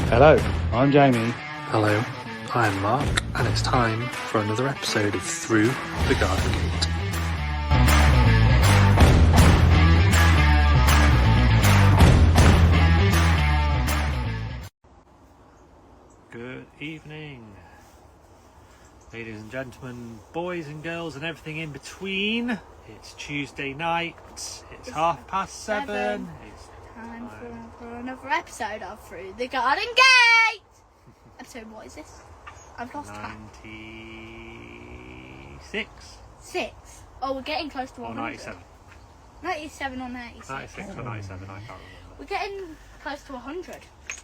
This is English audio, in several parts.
Hello, I'm Jamie. Hello, I'm Mark, and it's time for another episode of Through the Garden Gate. Good evening, ladies and gentlemen, boys and girls, and everything in between. It's Tuesday night, it's 7:30. It's time for another episode of Through the Garden Gate. Episode, what is this? I've lost track. 96? 6. Oh, we're getting close to 100. Or 97? 97 or 96. 96 or 97, I can't remember. We're getting close to 100.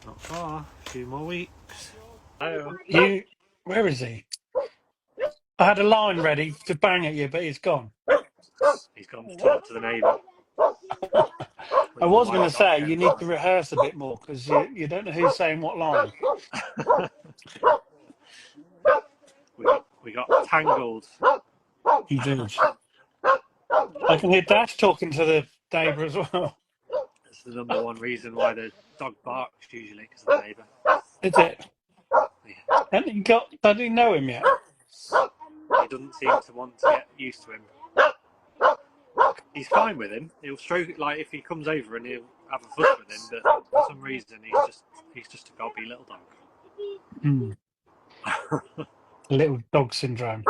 Not far, a few more weeks. Oh. Where is he? I had a line ready to bang at you, but he's gone. He's gone to talk to the neighbour. I was going to say you need to rehearse a bit more because you don't know who's saying what line. we got tangled. You did. I can hear Dash talking to the neighbour as well. That's the number one reason why the dog barks usually, because of the neighbour. Is it? Yeah. Does he know him yet? He doesn't seem to want to get used to him. He's fine with him. He'll stroke it, like if he comes over and he'll have a fuss with him, but for some reason he's just a gobby little dog. Little dog syndrome.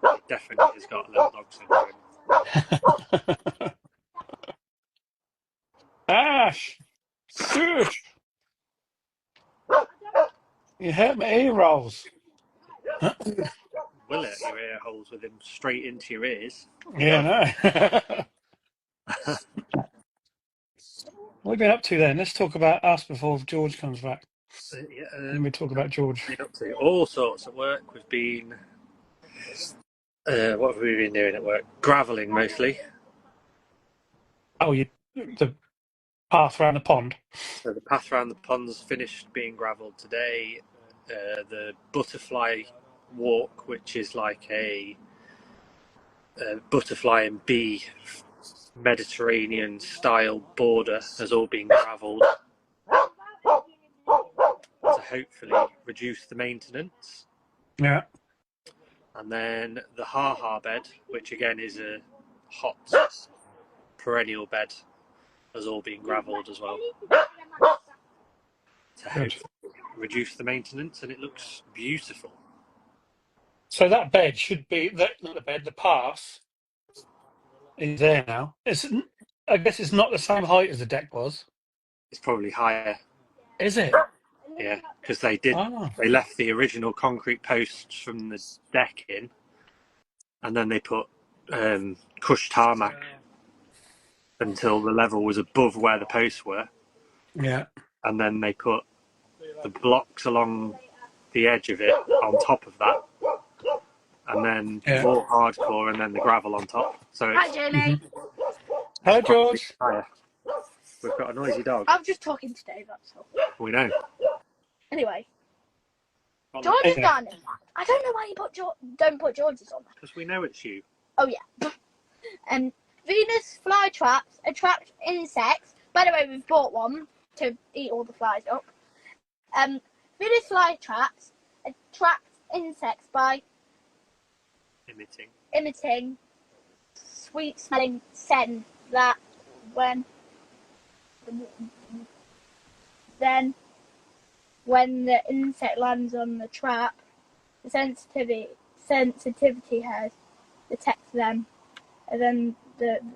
He definitely has got little dog syndrome. Ash! Shush! You hurt my ear rolls. Will it? Your ear holes with him straight into your ears. Yeah, no. What have you been up to then? Let's talk about us before George comes back. Let me talk about George. Been up to all sorts of work. We've been... what have we been doing at work? Gravelling mostly. Oh, the path around the pond. So the path around the pond's finished being gravelled today. The butterfly walk, which is like a butterfly and bee Mediterranean style border, has all been gravelled to hopefully reduce the maintenance. Yeah. And then the ha-ha bed, which again is a hot perennial bed, has all been gravelled as well to hopefully reduce the maintenance, and it looks beautiful. So that bed should be not the bed. The path is there now. I guess it's not the same height as the deck was. It's probably higher. Is it? Yeah, because they left the original concrete posts from the deck in, and then they put crushed tarmac until the level was above where the posts were. Yeah. And then they put the blocks along the edge of it on top of that, and then more hardcore, and then the gravel on top. So Hi, Jamie. Hello, George. Higher. We've got a noisy dog. I'm just talking to Dave, that's all. We know. Anyway. George is gone. I don't know why you don't put George's on there. Because we know it's you. Oh, yeah. Venus flytraps attract insects. By the way, we've bought one to eat all the flies up. Venus flytraps attract insects by emitting sweet-smelling scent that when the insect lands on the trap, the sensitivity has detects them, and then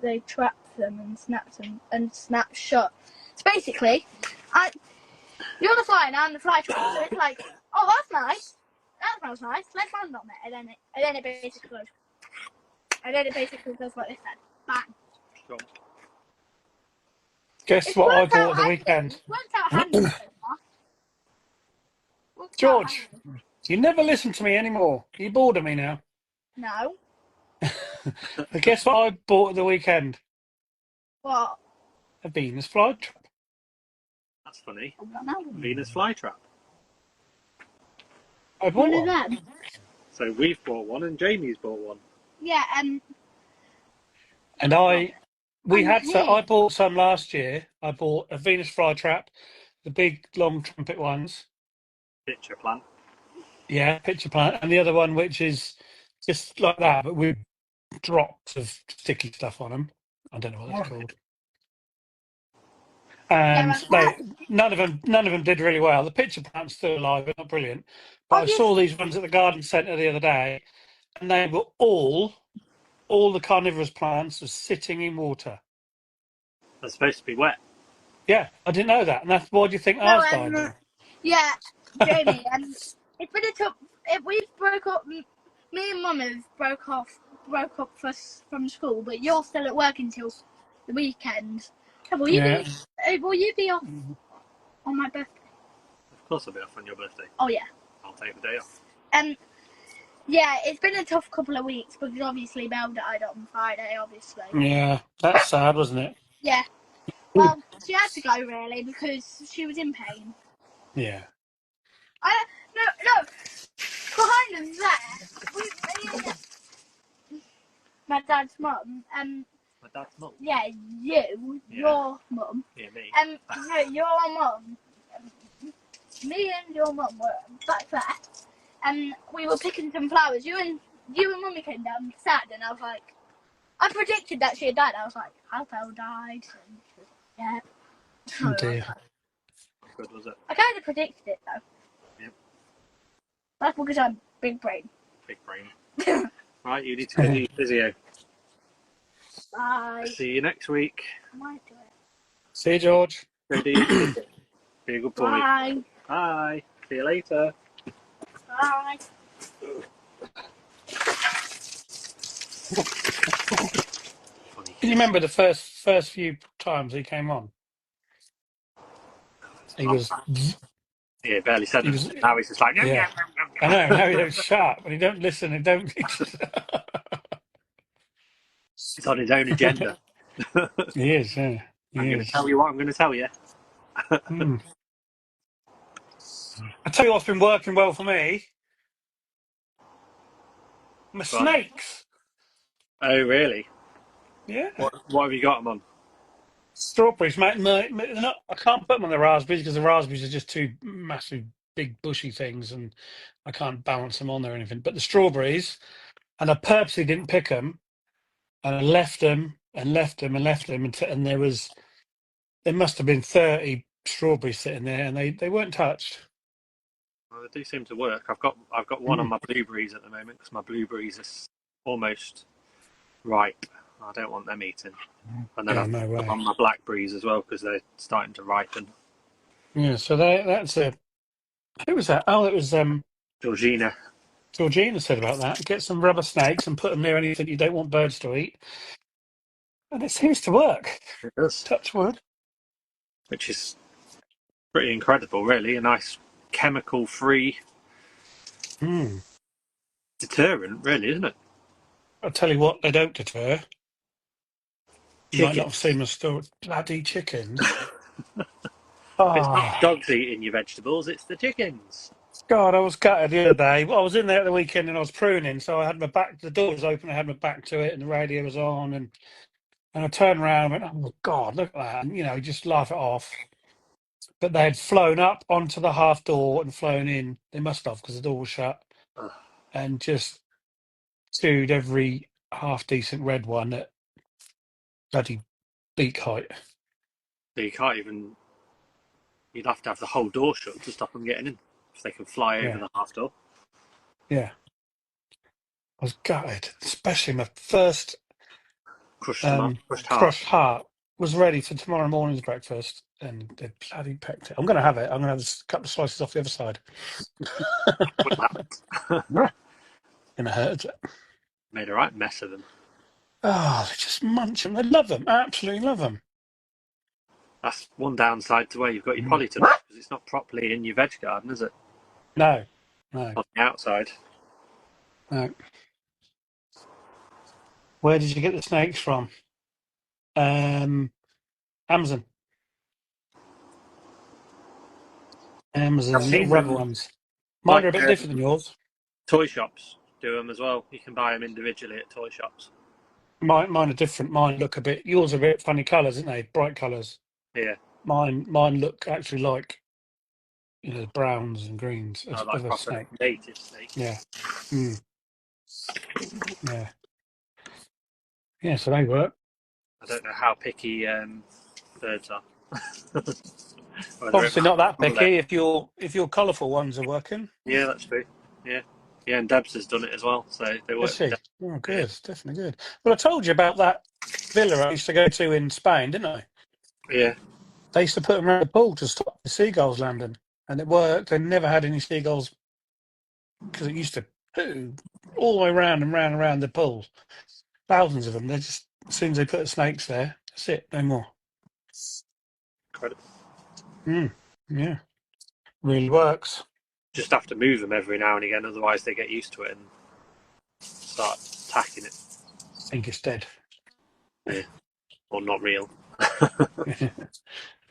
they trap them and snap shut. So basically, you're the fly and I'm the fly trap. So it's like, oh, that's nice. That smells nice. Let's land on it, and then it basically goes. And then it basically goes like this then. Bang. Jump. Guess what I bought at the weekend? It's worked out handy so far. George, you never listen to me anymore. Are you bored of me now? No. But guess what I bought at the weekend? What? A Venus flytrap. That's funny. Venus flytrap. I bought One of one. them. So we've bought one and Jamie's bought one. Yeah, And I bought some last year. I bought a Venus flytrap, the big long trumpet ones, Pitcher plant. Yeah, pitcher plant, and the other one which is just like that, but with drops of sticky stuff on them. I don't know what it's called. Yeah, And I've had. none of them did really well. The pitcher plant's still alive, but not brilliant. But I saw Obviously, these ones at the garden centre the other day, and they were all the carnivorous plants are sitting in water. They're supposed to be wet. Yeah, I didn't know that, and that's why do you think no, ours died then? yeah, Jamie, it's been a tough. We've broke up. Me and Mum have broke up from school, but you're still at work until the weekend. So Yeah. will you be off on my birthday? Of course, I'll be off on your birthday. Oh yeah. I'll take the day off. Yeah, it's been a tough couple of weeks because obviously Mel died on Friday. Obviously. Yeah, that's sad, wasn't it? Yeah. Well, she had to go really because she was in pain. Yeah. No. Behind us there, me and my dad's mum. My dad's mum. Yeah, your mum. Yeah, me. No, your mum. Me and your mum were back there, and we were picking some flowers. You and Mummy came down Saturday, and I was like, I predicted that she had died. I was like, Halpel died. And yeah. Oh dear. Not good, was it? I kind of predicted it though. Yep. That's because I'm big brain. Big brain. Right, you need to go do your physio. Bye. See you next week. I might do it. See you, George. Go do your physio. Be a good boy. Bye. Bye. See you later. Bye. Funny Can you kid. remember the first few times he came on? He was. Yeah, barely said He it. was. Now he's just like, Yeah. I know. Now he don't shut up, and he don't listen. And don't. He's on his own agenda. He is. Yeah. I'm He going to is. tell you what I'm going to tell you. Mm. I tell you what's been working well for me. My Go on. snakes. Oh, really? Yeah. What have you got them on? Strawberries, mate. I can't put them on the raspberries because the raspberries are just two massive, big, bushy things, and I can't balance them on there or anything. But the strawberries, and I purposely didn't pick them, and I left them and left them and left them, and there must have been 30 strawberries sitting there, and they weren't touched. Well, they do seem to work. I've got one on my blueberries at the moment because my blueberries are almost ripe. I don't want them eaten. And then Yeah, I've no got way. on my blackberries as well because they're starting to ripen. Yeah, so that's a. Who was that? Oh, it was Georgina. Georgina said about that. Get some rubber snakes and put them near anything you don't want birds to eat, and it seems to work. It does. Touch wood. Which is pretty incredible, really. A nice chemical-free deterrent, really, isn't it? I'll tell you what, they don't deter. You might not have Chickens. seen my story. Bloody chickens. It's not Oh, dogs eating your vegetables, it's the chickens. God, I was gutted the other day. Well, I was in there at the weekend and I was pruning, so I had my back, the door was open, I had my back to it, and the radio was on, and I turned around and went, oh, God, look at that. And, you just laugh it off. But they had flown up onto the half door and flown in. They must have because the door was shut, Ugh. and just chewed every half decent red one at bloody beak height. So you can't even. You'd have to have the whole door shut to stop them getting in, if they can fly over Yeah. the half door. Yeah. I was gutted, especially my first Crushed them up, crushed heart. crushed heart was ready for tomorrow morning's breakfast, and they bloody pecked it. I'm going to have it. I'm going to have a couple of slices off the other side. Going to hurt it. Made a right mess of them. Oh, they just munch them. They love them. Absolutely love them. That's one downside to where you've got your polytunnel, because it's not properly in your veg garden, is it? No. On the outside. No. Where did you get the snakes from? Amazon. I've Amazon, little seen rubber them, ones. Mine are a bit different than yours. toy shops do them as well. You can buy them individually at toy shops. Mine are different. Mine look a bit. Yours are a bit funny colours, aren't they? Bright colours. Yeah. Mine look actually like the browns and greens like of a proper snake. native snake. Yeah. Mm. Yeah. Yeah. So they work. I don't know how picky birds are. Whether it Obviously not matters that or they. picky if your colourful ones are working. Yeah, that's true. Yeah, yeah, and Debs has done it as well, so they Is work for she? Debs. Oh, Yeah, good. Definitely good. Well, I told you about that villa I used to go to in Spain, didn't I? yeah. They used to put them around the pool to stop the seagulls landing, and it worked. They never had any seagulls because it used to poo all the way round and round and round the pool. Thousands of them. They just as soon as they put the snakes there, that's it. No more. Incredible. Mm. Yeah. Really works. Just have to move them every now and again, otherwise they get used to it and start attacking it. I think it's dead. Yeah, or not real.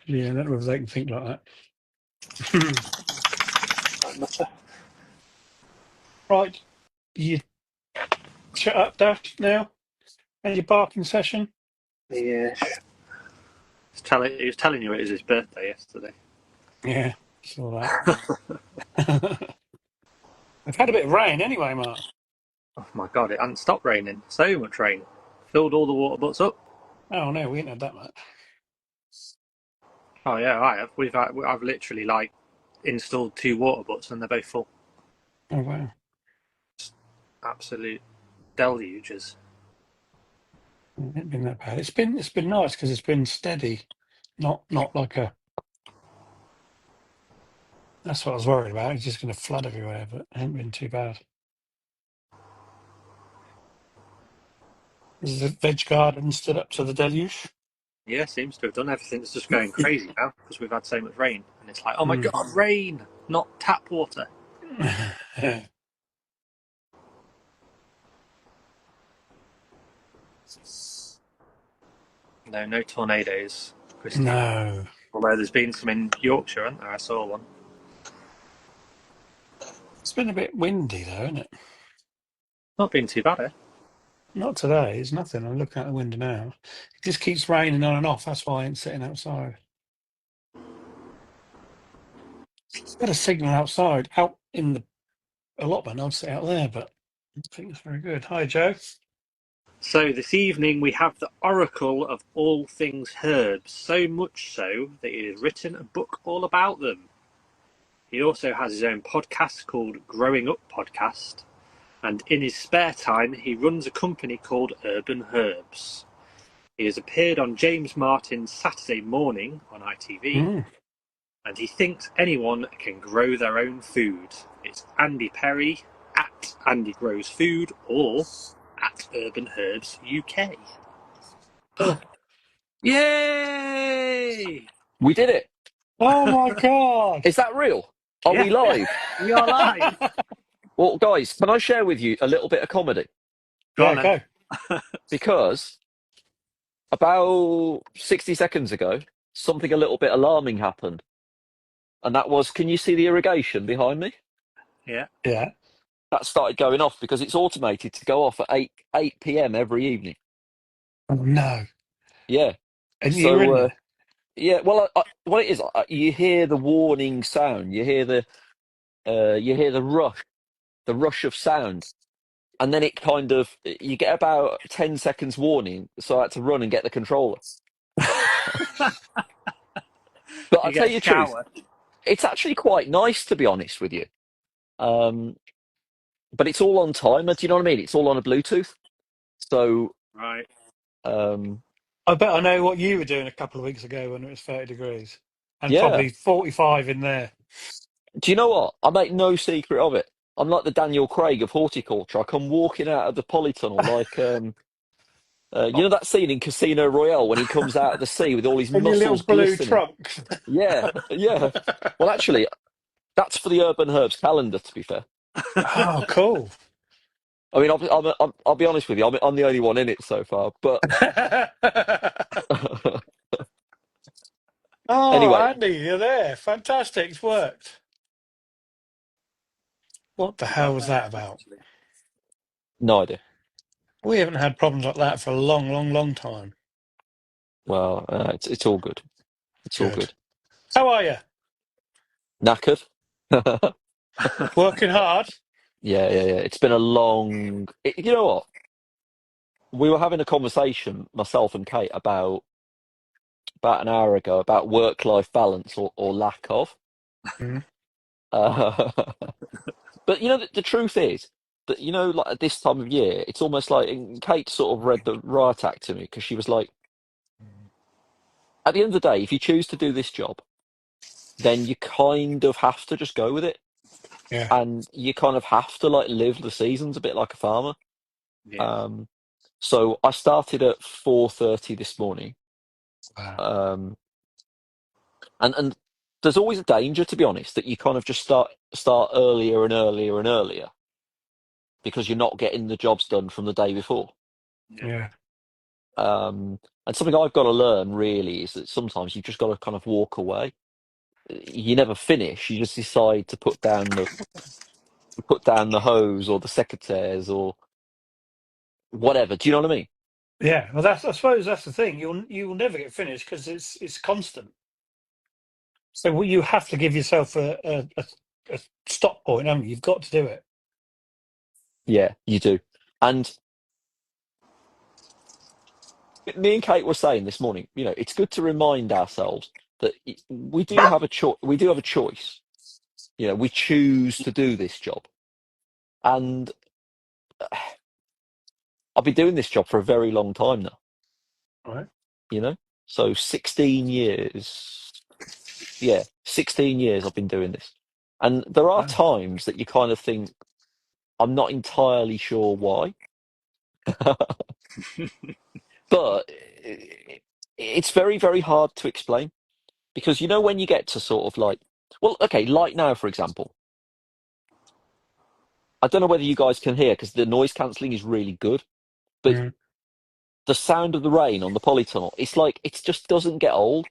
Yeah, that was they can think like that. Don't matter. Right, you shut up, Dash, now. And your barking session. Yeah. He was telling you it was his birthday yesterday. Yeah, saw that. We've had a bit of rain anyway, Mark. Oh my god, it hadn't stopped raining. So much rain. Filled all the water butts up. Oh no, we ain't had that much. Oh yeah, I have. I've literally like installed 2 water butts and they're both full. Oh wow, Absolute deluges. it ain't been that bad. It's been nice because it's been steady, not like a. That's what I was worried about. It's just going to flood everywhere, but it ain't been too bad. Is the veg garden stood up to the deluge? Yeah, seems to have done. Everything's just going crazy now because we've had so much rain. And it's like, oh my Mm. god, rain, not tap water. No, no tornadoes, Christine. No, Although there's been some in Yorkshire, hasn't there? I saw one. it's been a bit windy though, isn't it? Not been too bad, eh? Not today. It's nothing. I'm looking out the window now. It just keeps raining on and off. That's why I ain't sitting outside. It's got a signal outside, out in the allotment. I'd sit out there, but I don't think it's very good. Hi, Joe. So this evening we have the oracle of all things herbs, so much so that he has written a book all about them. He also has his own podcast called Growing Up Podcast, and in his spare time he runs a company called Urban Herbs. He has appeared on James Martin's Saturday Morning on ITV, Mm. and he thinks anyone can grow their own food. It's Andy Perry at Andy Grows Food or at Urban Herbs UK. Yay! We did it. Oh my God. Is that real? Are Yeah, we live? we are live. Well, guys, can I share with you a little bit of comedy? Go Yeah, on then. go. Because about 60 seconds ago, something a little bit alarming happened. And that was, can you see the irrigation behind me? Yeah. Yeah. That started going off because it's automated to go off at 8 p.m. every evening. Oh no. Yeah. And you were So, in there. yeah, well, what it is, you hear the warning sound. You hear the rush of sound. And then it kind of, you get about 10 seconds warning. So I had to run and get the controller. But I'll You tell get a you the truth, shower. it's actually quite nice, to be honest with you. Um, but it's all on timer. Do you know what I mean? It's all on a Bluetooth. So, Right. um, I bet I know what you were doing a couple of weeks ago when it was 30 degrees and yeah. probably 45 in there. Do you know what? I make no secret of it. I'm like the Daniel Craig of horticulture. I come walking out of the polytunnel like, you know that scene in Casino Royale when he comes out of the sea with all his In your little muscles blue glistening? trunk. Yeah, yeah. Well, actually, that's for the Urban Herbs calendar, to be fair. Oh, cool. I mean, I'll be honest with you. I'm the only one in it so far. But Oh, anyway, Andy, you're there. Fantastic. It's worked. What the You hell got was there that about? eventually. no idea. We haven't had problems like that for a long, long, long time. Well, it's all good. It's all Good. good. How are you? Knackered. Yeah, Working hard. yeah, yeah. It's been a long. You know what? We were having a conversation, myself and Kate, about an hour ago about work-life balance or lack of. Mm. Uh, but the truth is that like at this time of year, it's almost like and Kate sort of read the riot act to me because she was like, at the end of the day, if you choose to do this job, then you kind of have to just go with it, Yeah. and you kind of have to like live the seasons a bit like a farmer. Yeah. Um, so I started at 4:30 this morning, Wow. um, and there's always a danger, to be honest, that you kind of just start earlier and earlier and earlier because you're not getting the jobs done from the day before. Yeah. Yeah. And something I've got to learn really is that sometimes you've just got to kind of walk away. You never finish. You just decide to put down the hose or the secateurs or whatever. Do you know what I mean? Yeah. Well, I suppose that's the thing. You will never get finished because it's constant. So you have to give yourself a stop point, haven't you? You've got to do it. Yeah, you do. And me and Kate were saying this morning, it's good to remind ourselves that we do have a choice. We do have a choice. We choose to do this job, and I've been doing this job for a very long time now. Right. You know, so 16 years. Yeah, 16 years I've been doing this, and there are Wow. times that you kind of think I'm not entirely sure why, but it's very, very hard to explain. Because when you get to sort of like, well, okay, like now, for example, I don't know whether you guys can hear because the noise cancelling is really good, but Mm. the sound of the rain on the polytunnel, it's like it just doesn't get old.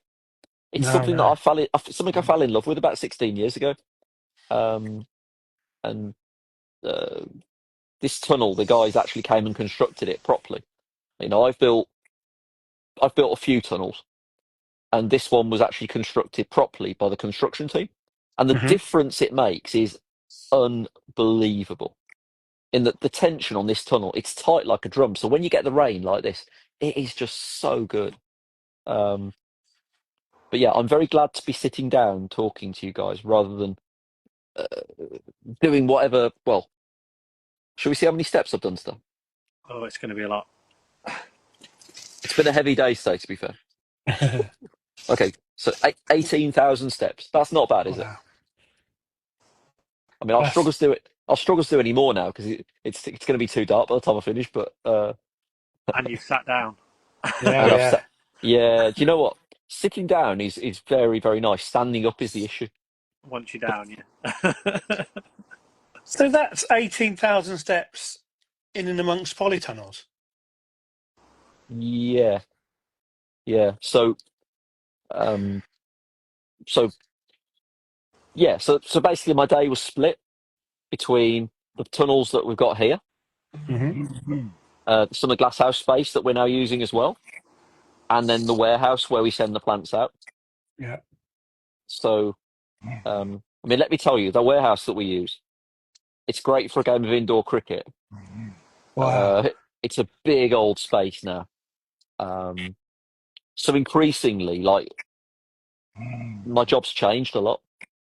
It's No, something that no. something I fell in love with about 16 years ago. Um, and uh, this tunnel, the guys actually came and constructed it properly. I've built a few tunnels, and this one was actually constructed properly by the construction team, and the Hmm. difference it makes is unbelievable. In that the tension on this tunnel, it's tight like a drum. So when you get the rain like this, it is just so good. Um, but yeah, I'm very glad to be sitting down talking to you guys rather than uh, doing whatever. Well, shall we see how many steps I've done today? Oh, it's going to be a lot. It's been a heavy day today, to be fair. Okay, so 18,000 steps. That's not bad, is it? Wow. I mean, I'll struggle That's to do it. I'll struggle to do any more now because it's going to be too dark by the time I finish. But And you've sat down yeah, and I've yeah. sat. Yeah, do you know what? Sitting down is very, very nice. Standing up is the issue. once you're down, yeah. So that's 18,000 steps in and amongst polytunnels. Yeah, yeah. Um, so so basically, my day was split between the tunnels that we've got here, Hmm. some of the glasshouse space that we're now using as well, and then the warehouse where we send the plants out. Yeah. So, I mean, let me tell you, the warehouse that we use, it's great for a game of indoor cricket. Wow. It's a big old space now. Um, so increasingly, like my job's changed a lot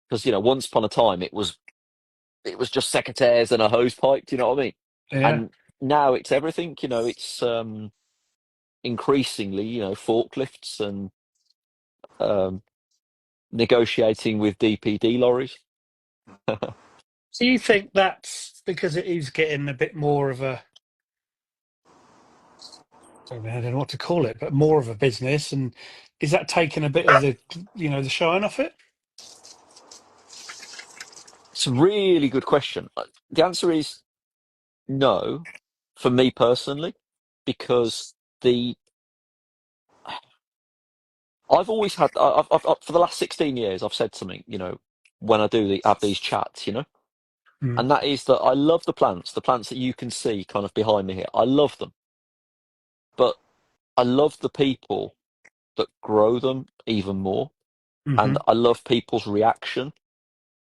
because once upon a time it was just secateurs and a hose pipe. Do you know what I mean? Yeah. And now it's everything. It's increasingly forklifts and um, negotiating with DPD lorries. So you think that's because it is getting a bit more of a, I don't know what to call it, but more of a business, and is that taking a bit of the shine off it? It's a really good question. The answer is no, for me personally, because the I've always had for the last 16 years I've said something, when I have these chats, Mm. and that is that I love the plants that you can see kind of behind me here. I love them, but I love the people that grow them even more, Hmm. and I love people's reaction.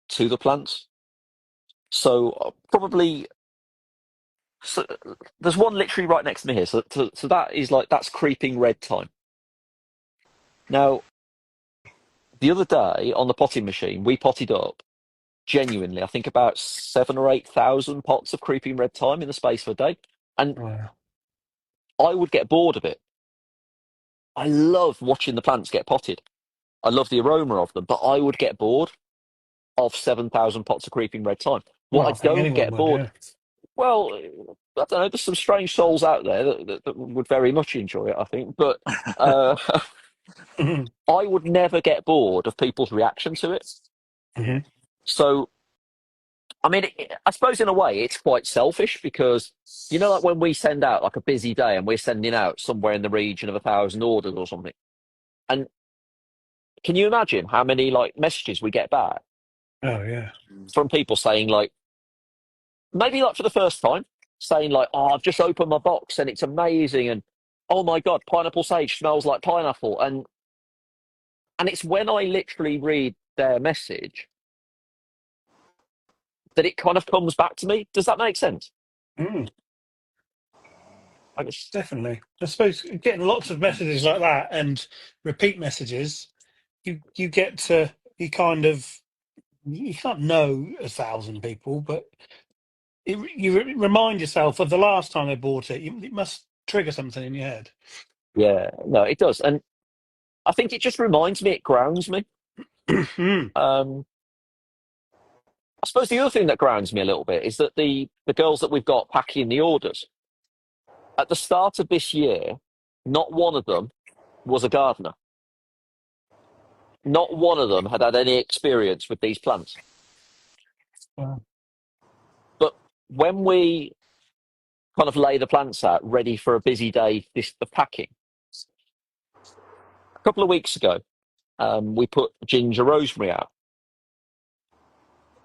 to the plants. So probably, so there's one literally right next to me here. So that is like, that's creeping red time. Now, the other day on the potting machine, we potted up genuinely, I think about 7 or 8 thousand pots of creeping red thyme in the space of a day. And Wow. I would get bored of it. I love watching the plants get potted. I love the aroma of them, but I would get bored of 7,000 pots of creeping red thyme. What Well, I I think don't anyone get would, bored, yeah. well, I don't know, there's some strange souls out there that would very much enjoy it, I think. But uh, Mhm. I would never get bored of people's reaction to it. Mhm. So I mean, I suppose in a way it's quite selfish because, like when we send out like a busy day and we're sending out somewhere in the region of 1,000 orders or something. And can you imagine how many like messages we get back Oh, yeah. from people saying like, maybe like for the first time, saying like, oh, I've just opened my box and it's amazing. And oh my God, pineapple sage smells like pineapple. And it's when I literally read their message that it kind of comes back to me. Does that make sense? Mm, I just, definitely. I suppose getting lots of messages like that and repeat messages, you get to, you kind of, you can't know 1,000 people, but remind yourself of the last time they bought it. It must trigger something in your head. yeah, no, it does. And I think it just reminds me, it grounds me. Mm, Um, I suppose the other thing that grounds me a little bit is that the girls that we've got packing the orders at the start of this year, not one of them was a gardener. Not one of them had had any experience with these plants. wow. But when we kind of lay the plants out ready for a busy day of packing, a couple of weeks ago, we put ginger rosemary out.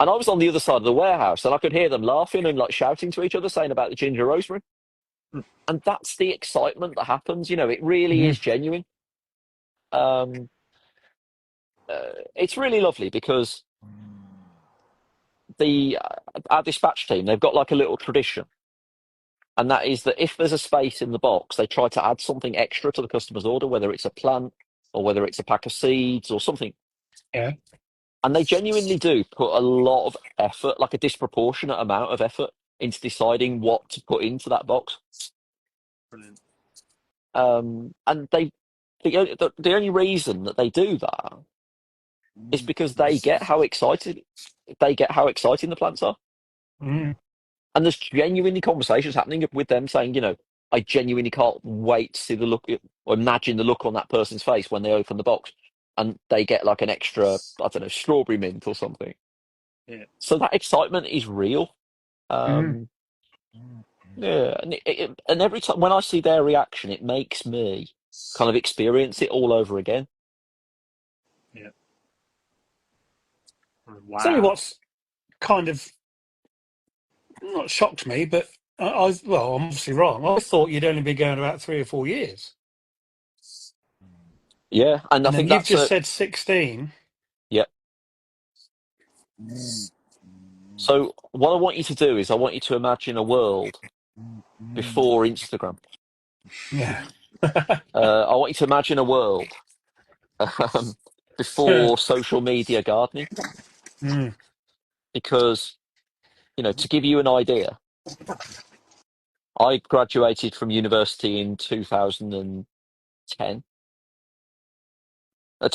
And I was on the other side of the warehouse and I could hear them laughing and like shouting to each other, saying about the ginger rosemary. And that's the excitement that happens. It really Mm, is genuine. Um, it's really lovely because the our dispatch team, they've got like a little tradition, and that is that if there's a space in the box, they try to add something extra to the customer's order, whether it's a plant or whether it's a pack of seeds or something. yeah. And they genuinely do put a lot of effort, like a disproportionate amount of effort, into deciding what to put into that box. Brilliant. And the only reason that they do that is because they get how exciting the plants are. Mm, And there's genuinely conversations happening with them saying, I genuinely can't wait to see the look or imagine the look on that person's face when they open the box and they get like an extra, I don't know, strawberry mint or something. Yeah. So that excitement is real. mm, Um, yeah, and every time when I see their reaction, it makes me kind of experience it all over again. Yeah. tell you Wow. what's kind of not shocked me, but well, I'm obviously wrong. I thought you'd only be going about 3 or 4 years, Yeah, and I and then think you've that's just a said 16. yeah. So what I want you to do is I want you to imagine a world before Instagram. Yeah. I want you to imagine a world um, before social media gardening, Mm, because to give you an idea, I graduated from university in 2010. I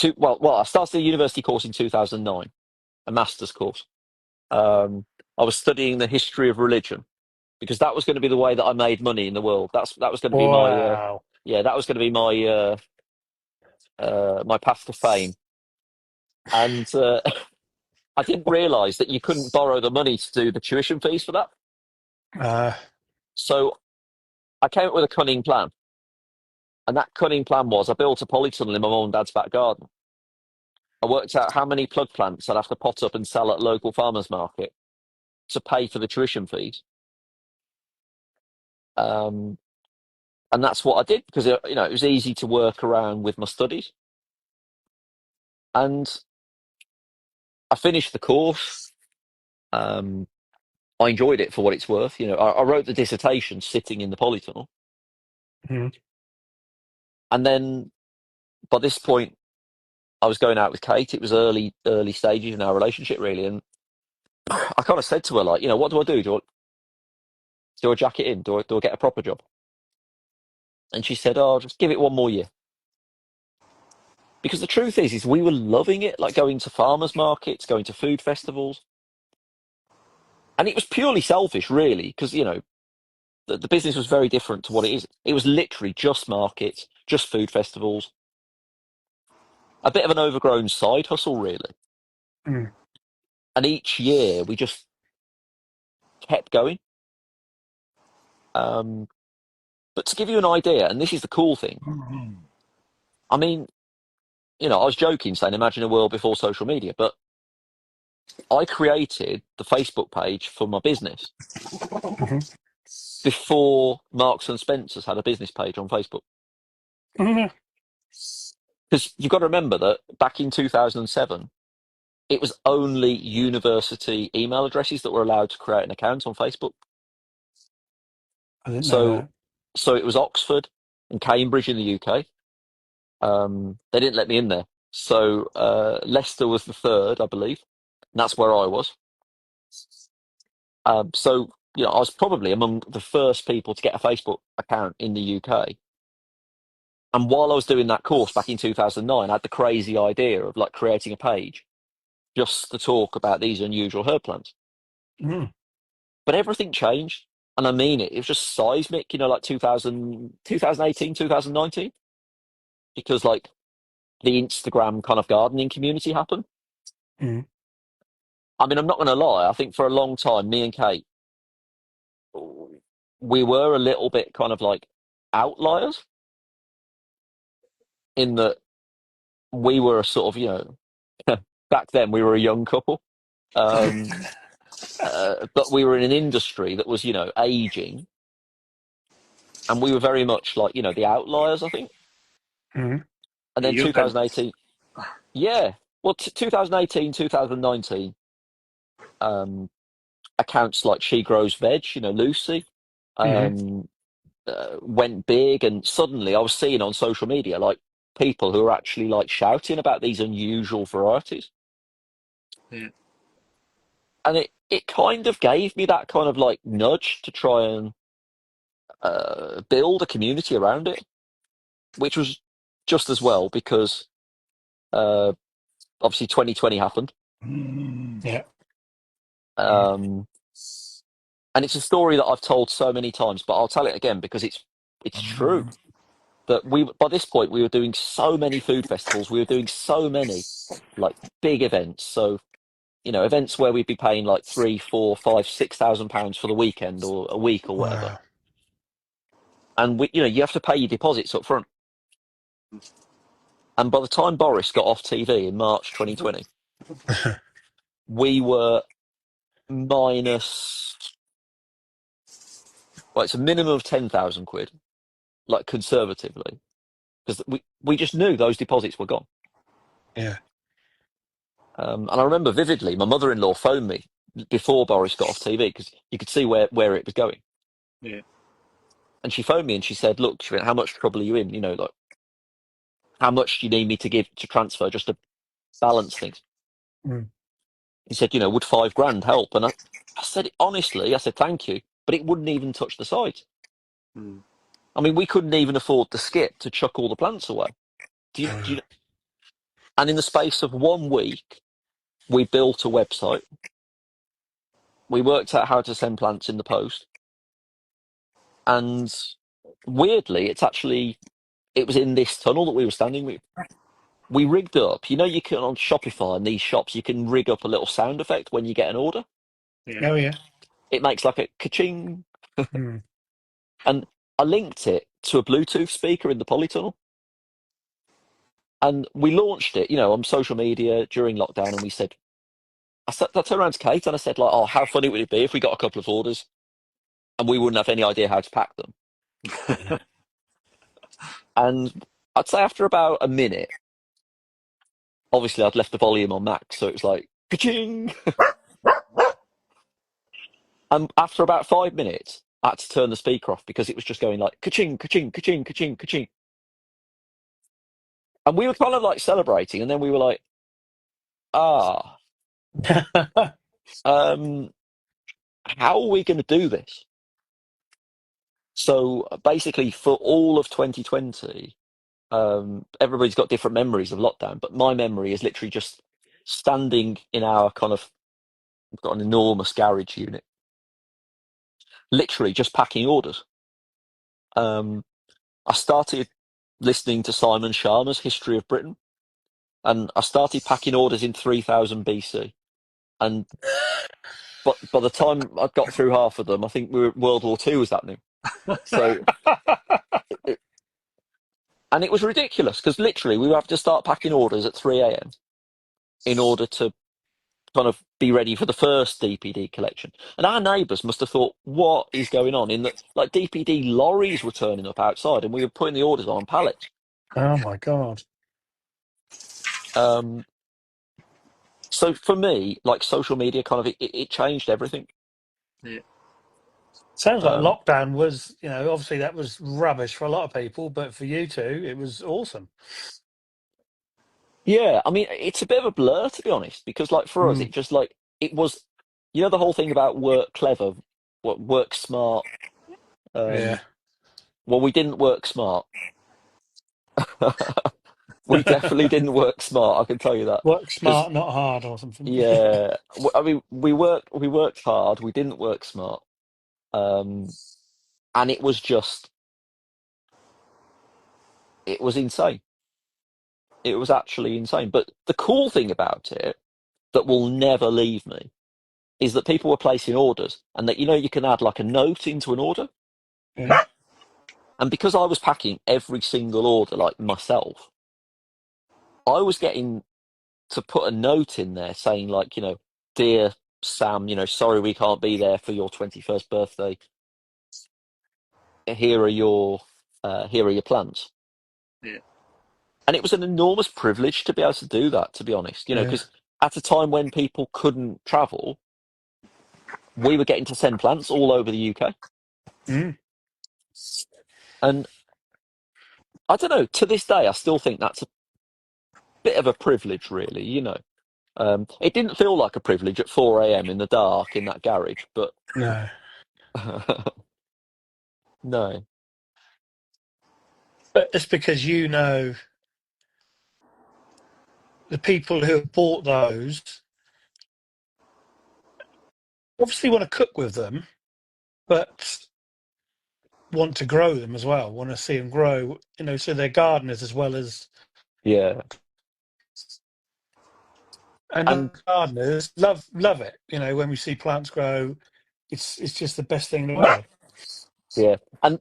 started the university course in 2009, a master's course. I was studying the history of religion because that was going to be the way that I made money in the world. That was going to be my wow. yeah, that was going to be my path to fame. And I didn't realise that you couldn't borrow the money to do the tuition fees for that. Uh, So I came up with a cunning plan. And that cunning plan was I built a polytunnel in my mum and dad's back garden. I worked out how many plug plants I'd have to pot up and sell at local farmers market to pay for the tuition fees. Um, and that's what I did because it was easy to work around with my studies. And I finished the course. I enjoyed it for what it's worth. I wrote the dissertation sitting in the polytunnel, Mm. and then by this point, I was going out with Kate. It was early stages in our relationship, really, and I kind of said to her, like, what do I do? Do I jack it in? Do I get a proper job? And she said, "Oh, just give it one more year." Because the truth is we were loving it, like going to farmers markets, going to food festivals, and it was purely selfish, really, because the business was very different to what it is. It was literally just markets, just food festivals, a bit of an overgrown side hustle, really. Mm. And each year we just kept going. But to give you an idea, and this is the cool thing, I mean, I was joking saying imagine a world before social media, but I created the Facebook page for my business Mhm. before Marks and Spencer's had a business page on Facebook. Mhm. Because you've got to remember that back in 2007, it was only university email addresses that were allowed to create an account on Facebook. I didn't know So, that. so it was Oxford and Cambridge in the UK. They didn't let me in there. So Leicester was the third, I believe. And that's where I was. So I was probably among the first people to get a Facebook account in the UK. And while I was doing that course back in 2009, I had the crazy idea of like creating a page just to talk about these unusual herb plants. Mm. But everything changed. And I mean it. It was just seismic, like 2018, 2019, because like the Instagram kind of gardening community happened. Mm. I mean, I'm not going to lie. I think for a long time, me and Kate, we were a little bit kind of like outliers in that we were a sort of, back then we were a young couple. Um, but we were in an industry that was, aging, and we were very much like, the outliers, I think. Mm. And The then young guns. 2018, yeah, well, 2018, 2019, um, accounts like She Grows Veg, Lucy, Mhm. um, went big, and suddenly I was seeing on social media like people who are actually like shouting about these unusual varieties, Yeah. and it kind of gave me that kind of like nudge to try and build a community around it, which was just as well because uh, obviously 2020 happened, Yeah. um, and it's a story that I've told so many times, but I'll tell it again because it's true. That we by this point we were doing so many food festivals, we were doing so many like big events. So events where we'd be paying like 3, 4, 5, 6,000 pounds for the weekend or a week or whatever, Wow. and you have to pay your deposits up front. And by the time Boris got off TV in March 2020, we were minus, well, it's a minimum of 10,000 quid, like conservatively, because we just knew those deposits were gone. Yeah. And I remember vividly, my mother-in-law phoned me before Boris got off TV because you could see where it was going. Yeah. And she phoned me and she said, "Look, she went, how much trouble are you in? Like how much do you need me to give to transfer just to balance things?" Mm. He said, "Would 5 grand help?" And I said, honestly, I said, "Thank you," but it wouldn't even touch the site. Mm. I mean, we couldn't even afford the skip to chuck all the plants away. Do you, and in the space of 1 week, we built a website. We worked out how to send plants in the post. And weirdly, it was in this tunnel that we were standing with. We rigged up, you can on Shopify and these shops, you can rig up a little sound effect when you get an order. Yeah. Oh yeah. It makes like a ka-ching. Mm. And I linked it to a Bluetooth speaker in the polytunnel. And we launched it, on social media during lockdown. And I turned around to Kate and I said, like, oh, how funny would it be if we got a couple of orders and we wouldn't have any idea how to pack them? And I'd say after about a minute, obviously I'd left the volume on max, so it was like ka-ching. And after about 5 minutes, I had to turn the speaker off because it was just going like ka-ching, ka-ching, ka-ching, ka-ching, ka-ching. And we were kind of like celebrating, and then we were like, ah, um, how are we going to do this? So basically, for all of 2020, everybody's got different memories of lockdown, but my memory is literally just standing in our kind of, we've got an enormous garage unit, literally just packing orders. I started listening to Simon Sharma's History of Britain, and I started packing orders in 3000 BC. And but by the time I got through half of them, I think we were World War Two was happening. So, it, and it was ridiculous because literally we would have to start packing orders at 3 a.m. in order to kind of be ready for the first DPD collection. And our neighbours must have thought, what is going on? In that, like DPD lorries were turning up outside, and we were putting the orders on pallets. Oh my God. Um, so for me, like social media, kind of it changed everything. Yeah. Sounds like Um, lockdown was, obviously that was rubbish for a lot of people, but for you two, it was awesome. yeah, I mean, it's a bit of a blur to be honest, because like for us, Mm. it just like it was, the whole thing about work clever, what work smart. Yeah. Well, we didn't work smart. We definitely didn't work smart. I can tell you that Work because smart, not hard, or something. yeah, I mean, we worked hard. We didn't work smart, um, and it was insane. It was actually insane. But the cool thing about it that will never leave me is that people were placing orders, and that you can add like a note into an order. Yeah. And because I was packing every single order like myself, I was getting to put a note in there saying like, dear Sam, sorry we can't be there for your 21st birthday. Here are your plans. Yeah. And it was an enormous privilege to be able to do that, to be honest, Yeah. because at a time when people couldn't travel, we were getting to send plants all over the UK. Mm. And I don't know, to this day, I still think that's a bit of a privilege, really. It didn't feel like a privilege at 4 a.m. in the dark in that garage, but No. no. But it's because the people who have bought those obviously want to cook with them, but want to grow them as well, want to see them grow, so they're gardeners as well as, Yeah. and And gardeners love it. When we see plants grow, it's just the best thing in the world. yeah. And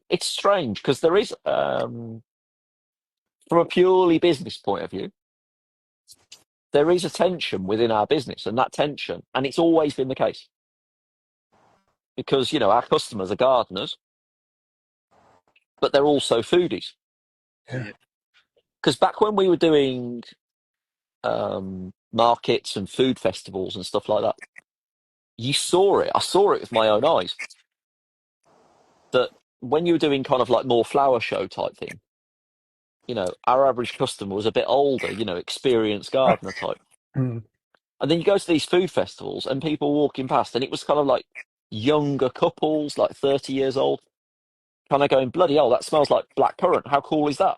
it's strange because there is, from a purely business point of view, there is a tension within our business, and that tension, and it's always been the case because, our customers are gardeners, but they're also foodies. Yeah. Yeah. Because back when we were doing markets and food festivals and stuff like that, you saw it. I saw it with my own eyes that when you were doing kind of like more flower show type thing, our average customer was a bit older, experienced gardener type. Mm. And then you go to these food festivals and people walking past, and it was kind of like younger couples, like 30 years old, kind of going, bloody hell, that smells like black currant. How cool is that?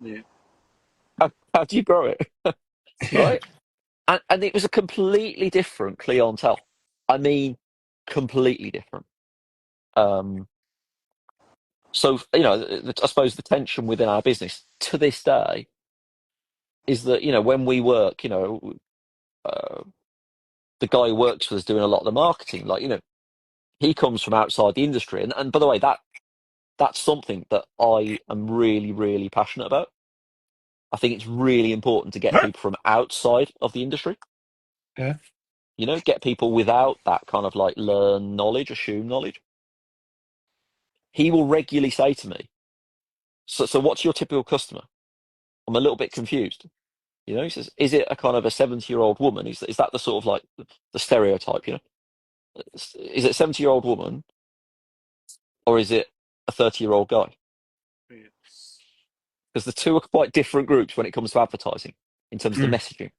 Yeah. How do you grow it? Yeah. Right? And it was a completely different clientele. I mean, completely different. Um, so, I suppose the tension within our business to this day is that, when we work, uh, the guy who works for us doing a lot of the marketing, like, he comes from outside the industry. And by the way, that's something that I am really, really passionate about. I think it's really important to get people from outside of the industry, Yeah. get people without that kind of like learn knowledge, assume knowledge. He will regularly say to me, so what's your typical customer? I'm a little bit confused. You know, he says, is it a kind of a 70-year-old woman? Is that the sort of like the stereotype? You know, is it a 70-year-old woman or is it a 30-year-old guy? Yeah. Because the two are quite different groups when it comes to advertising in terms of the messaging.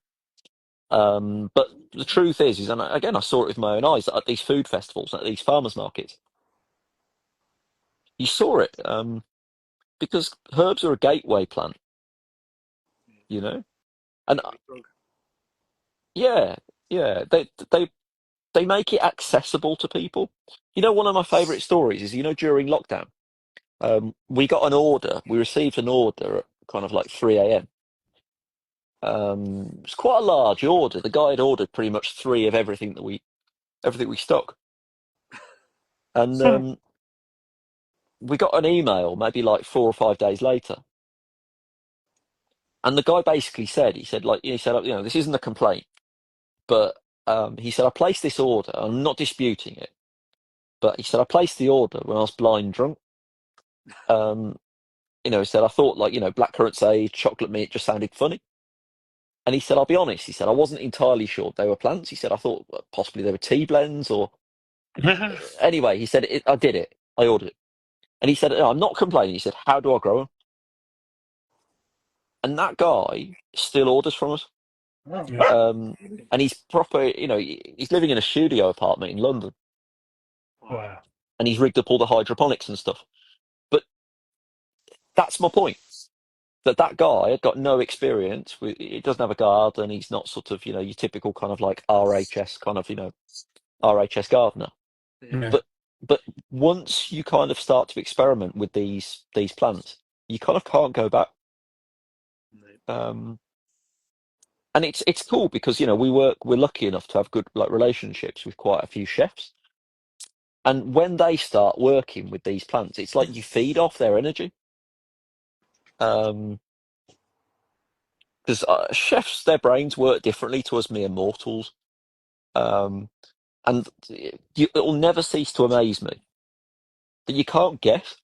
But the truth is, and again, I saw it with my own eyes at these food festivals, at these farmers markets. You saw it because herbs are a gateway plant, you know, and yeah, yeah, they make it accessible to people. You know, one of my favourite stories is, you know, during lockdown, we got an order. We received an order at kind of like 3 a.m. It's quite a large order. The guy had ordered pretty much three of everything we stock, and we got an email maybe like 4 or 5 days later, and the guy basically said, he said, you know, this isn't a complaint, but he said, I placed this order. I'm not disputing it, but he said I placed the order when I was blind drunk. You know, he said I thought, like, you know, blackcurrant sage, chocolate mint just sounded funny. And he said, I'll be honest, he said, I wasn't entirely sure they were plants. He said, I thought possibly they were tea blends or anyway, he said, I did it. I ordered it. And he said, no, I'm not complaining. He said, how do I grow them? And that guy still orders from us. And he's proper, you know, he's living in a studio apartment in London Wow. and he's rigged up all the hydroponics and stuff. But that's my point. That guy had got no experience. He doesn't have a garden. He's not sort of, you know, your typical kind of like RHS kind of, you know, RHS gardener. Yeah. But once you kind of start to experiment with these plants, you kind of can't go back. And it's cool because, you know, we're lucky enough to have good like relationships with quite a few chefs. And when they start working with these plants, it's like you feed off their energy. Because chefs, their brains work differently to us mere mortals. Um, and it'll never cease to amaze me that you can't guess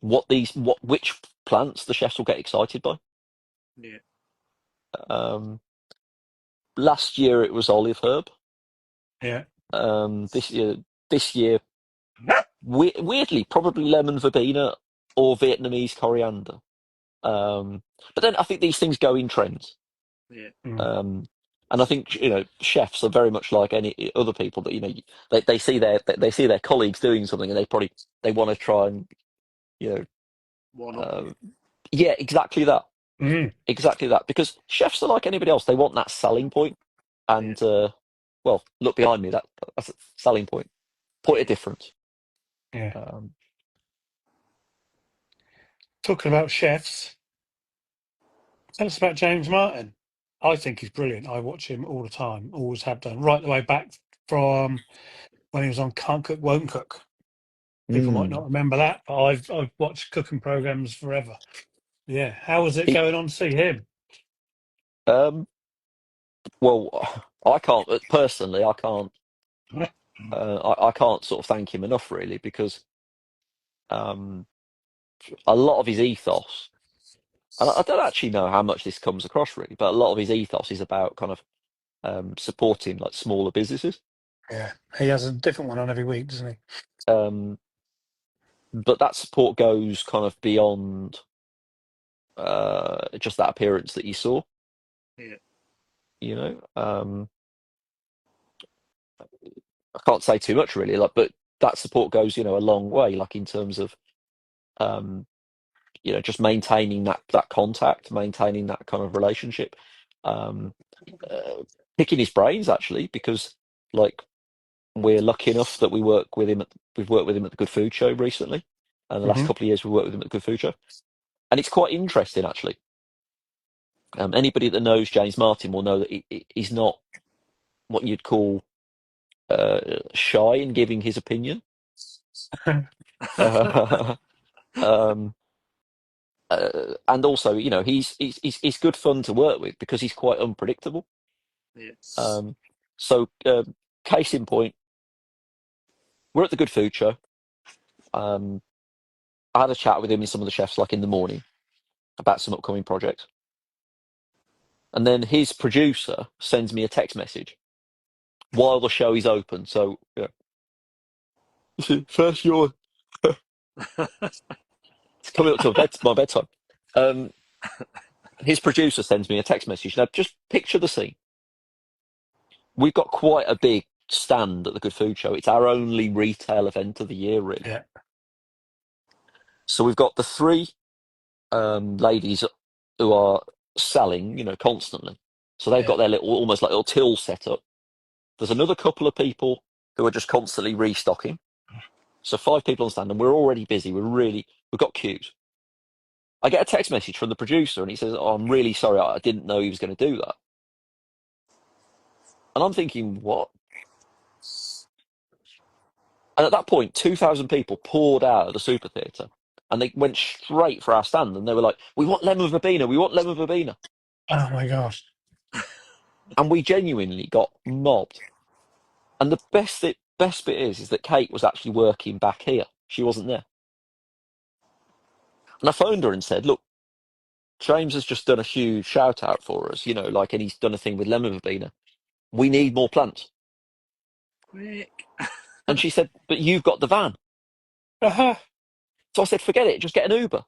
which plants the chefs will get excited by. Yeah. Last year it was olive herb. Yeah. This year, weirdly, probably lemon verbena or Vietnamese coriander. But then I think these things go in trends. Yeah. And I think, you know, chefs are very much like any other people that, you know, they see their colleagues doing something and they want to try and, you know, One up. yeah, exactly that. Mm. Exactly that. Because chefs are like anybody else. They want that selling point. And, well, look behind me. That's a selling point. Point of difference. Yeah. Um, Talking about chefs, tell us about James Martin. I think he's brilliant. I watch him all the time, always have done, right the way back from when he was on Can't Cook, Won't Cook. People might not remember that, but I've watched cooking programs forever. Yeah. How was it he, going on to see him? well, I can't, personally, I can't, I can't sort of thank him enough, really, because um, a lot of his ethos, and I don't actually know how much this comes across, really, but a lot of his ethos is about kind of supporting like smaller businesses. Yeah. He has a different one on every week, doesn't he? Um, but that support goes kind of beyond just that appearance that you saw. Yeah. You know, I can't say too much really, like, but that support goes, you know, a long way, like in terms of, um, you know, just maintaining that contact, maintaining that kind of relationship, um, picking his brains actually, because like we're lucky enough that we've worked with him at the Good Food Show recently, and the last Hmm. couple of years we've worked with him at the Good Food Show, and it's quite interesting actually. Anybody that knows James Martin will know that he's not what you'd call shy in giving his opinion. um, and also, you know, he's good fun to work with because he's quite unpredictable. Yeah. So, case in point, we're at the Good Food Show. I had a chat with him and some of the chefs, like in the morning, about some upcoming projects. And then his producer sends me a text message while the show is open. So, yeah. First, it's coming up to my bedtime. His producer sends me a text message. Now, just picture the scene. We've got quite a big stand at the Good Food Show. It's our only retail event of the year, really. Yeah. So we've got the three ladies who are selling, constantly. So they've got Yeah. their almost like little till set up. There's another couple of people who are just constantly restocking. So 5 people on stand, and we're already busy. We've got queues. I get a text message from the producer, and he says, "Oh, I'm really sorry. I didn't know he was going to do that." And I'm thinking, what? And at that point, 2,000 people poured out of the super theatre, and they went straight for our stand, and they were like, "We want lemon verbena. We want lemon verbena." Oh my gosh. And we genuinely got mobbed. And the best bit is that Kate was actually working back here. She wasn't there. And I phoned her and said, "Look, James has just done a huge shout out for us, and he's done a thing with lemon verbena. We need more plants." Quick. And she said, "But you've got the van." Uh-huh. So I said, "Forget it, just get an Uber."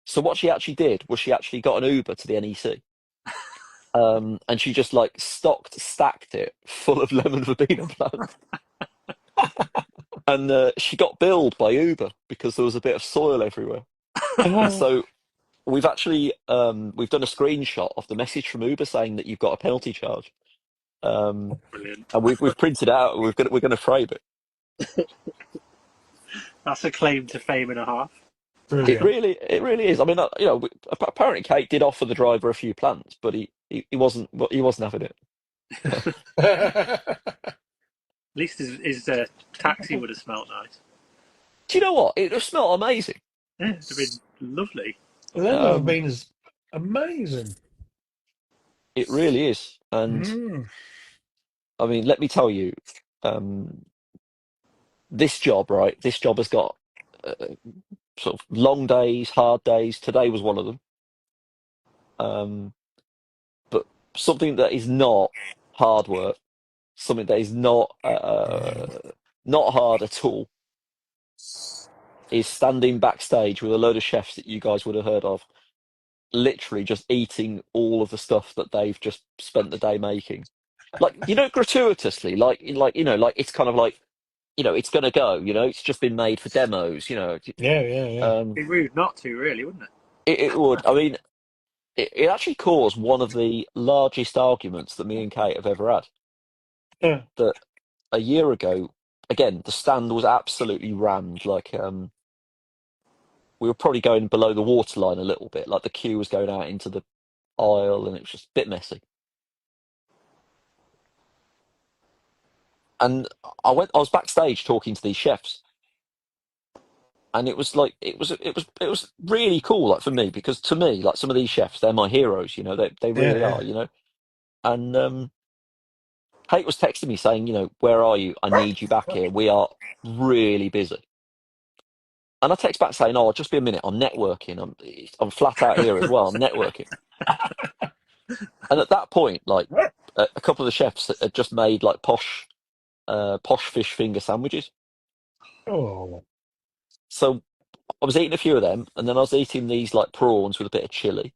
So what she actually did was she actually got an Uber to the NEC. And she just like stacked it full of lemon verbena plants. And she got billed by Uber because there was a bit of soil everywhere. And Uh-huh. so we've actually we've done a screenshot of the message from Uber saying that you've got a penalty charge. Brilliant. And we've printed it out. We're gonna frame it. That's a claim to fame and a half. Brilliant. It really is. I mean, apparently Kate did offer the driver a few plants, but he wasn't having it. At least his taxi would have smelt nice. Do you know what? It just smelled amazing. Yeah, it'd have been lovely. Lemon Um, verbena is amazing. it really is. And Mm. I mean, let me tell you, um, this job, right? This job has got uh, sort of long days, hard days. Today was one of them. Um, but something that is not hard work, something that is not hard at all, is standing backstage with a load of chefs that you guys would have heard of, literally just eating all of the stuff that they've just spent the day making. Like, gratuitously, like it's kind of like, it's gonna go, it's just been made for demos, Yeah, yeah, yeah. Um, It'd be rude not to, really, wouldn't it? it would. I mean, it actually caused one of the largest arguments that me and Kate have ever had. Yeah. That a year ago, again, the stand was absolutely rammed. Like, we were probably going below the waterline a little bit. Like the queue was going out into the aisle, and it was just a bit messy. And I was backstage talking to these chefs, and it was like it was really cool, like for me, because to me, like some of these chefs, they're my heroes. They Yeah, really yeah. are. And Kate was texting me saying, "Where are you? I need you back here. We are really busy." And I text back saying, "Oh, just be a minute. I'm networking. I'm flat out here as well. I'm networking." And at that point, like a couple of the chefs had just made like posh fish finger sandwiches. Oh. So I was eating a few of them, and then I was eating these like prawns with a bit of chili,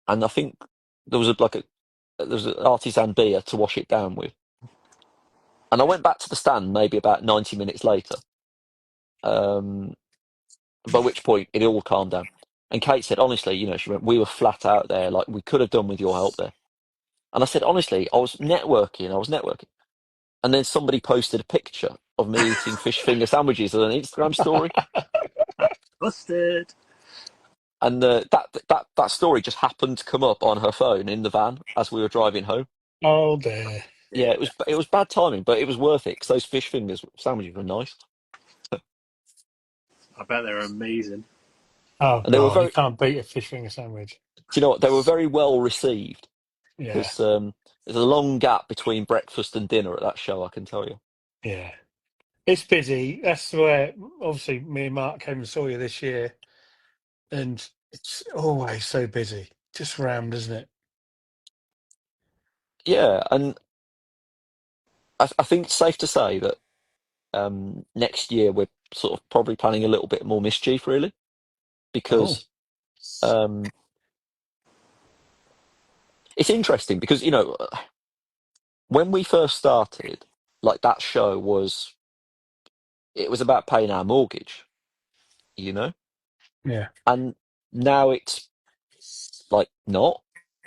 and I think there was there was an artisan beer to wash it down with. And I went back to the stand maybe about 90 minutes later, um, by which point it all calmed down. And Kate said, honestly, she went, "We were flat out there, like we could have done with your help there." And I said, honestly, I was networking. And then somebody posted a picture of me eating fish finger sandwiches as an Instagram story. Busted. And that story just happened to come up on her phone in the van as we were driving home. Oh dear. Yeah, Yeah. it was bad timing, but it was worth it because those fish fingers sandwiches were nice, I bet they're amazing. Oh and they were God, you very. can't beat a fish finger sandwich. Do you know what? They were very well received Yeah, because there's a long gap between breakfast and dinner at that show. I can tell you. yeah. It's busy. That's where obviously me and Mark came and saw you this year, and it's always so busy. Just rammed, isn't it? yeah, and I think it's safe to say that next year we're sort of probably planning a little bit more mischief, really, Oh, because um, it's interesting because when we first started, like that show was it was about paying our mortgage, you know, yeah, and now it's like not.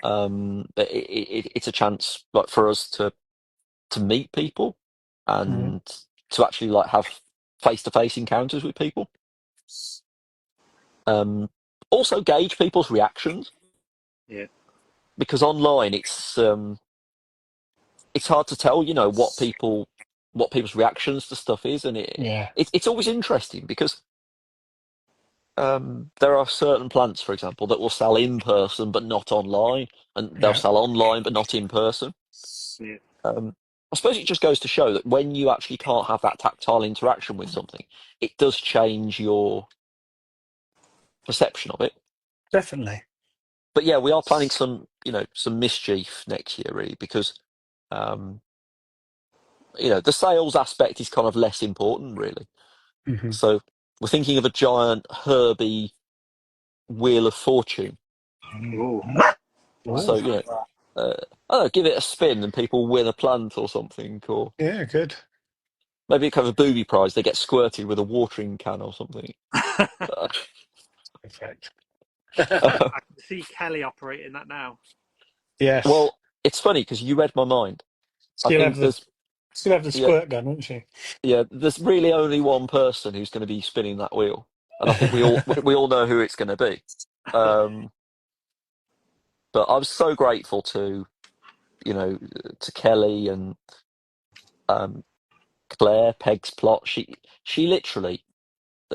But it's a chance like for us to meet people hmm, and to actually like have face-to-face encounters with people. Um, Also gauge people's reactions Yeah. because online it's hard to tell, what people's reactions to stuff is, and yeah, it's always interesting because there are certain plants, for example, that will sell in person but not online, and they'll yeah, sell online but not in person. Yeah. Um, I suppose it just goes to show that when you actually can't have that tactile interaction with something, it does change your perception of it. definitely. But yeah, we are planning some mischief next year, really, because um, the sales aspect is kind of less important, really. Hmm. So we're thinking of a giant Herbie Wheel of Fortune. Ooh. Oh, So, I don't know, give it a spin and people win a plant or something, or yeah, good. maybe it kind of a booby prize. They get squirted with a watering can or something. Uh, Perfect. I can see Kelly operating that now. Yes, well, it's funny because you read my mind. I she'll have think the there's she'll have the yeah, squirt gun, won't she? there's really only one person who's going to be spinning that wheel, and I think we all know who it's going to be. Um, but I was so grateful you know to Kelly and um, Claire Peg's plot. She literally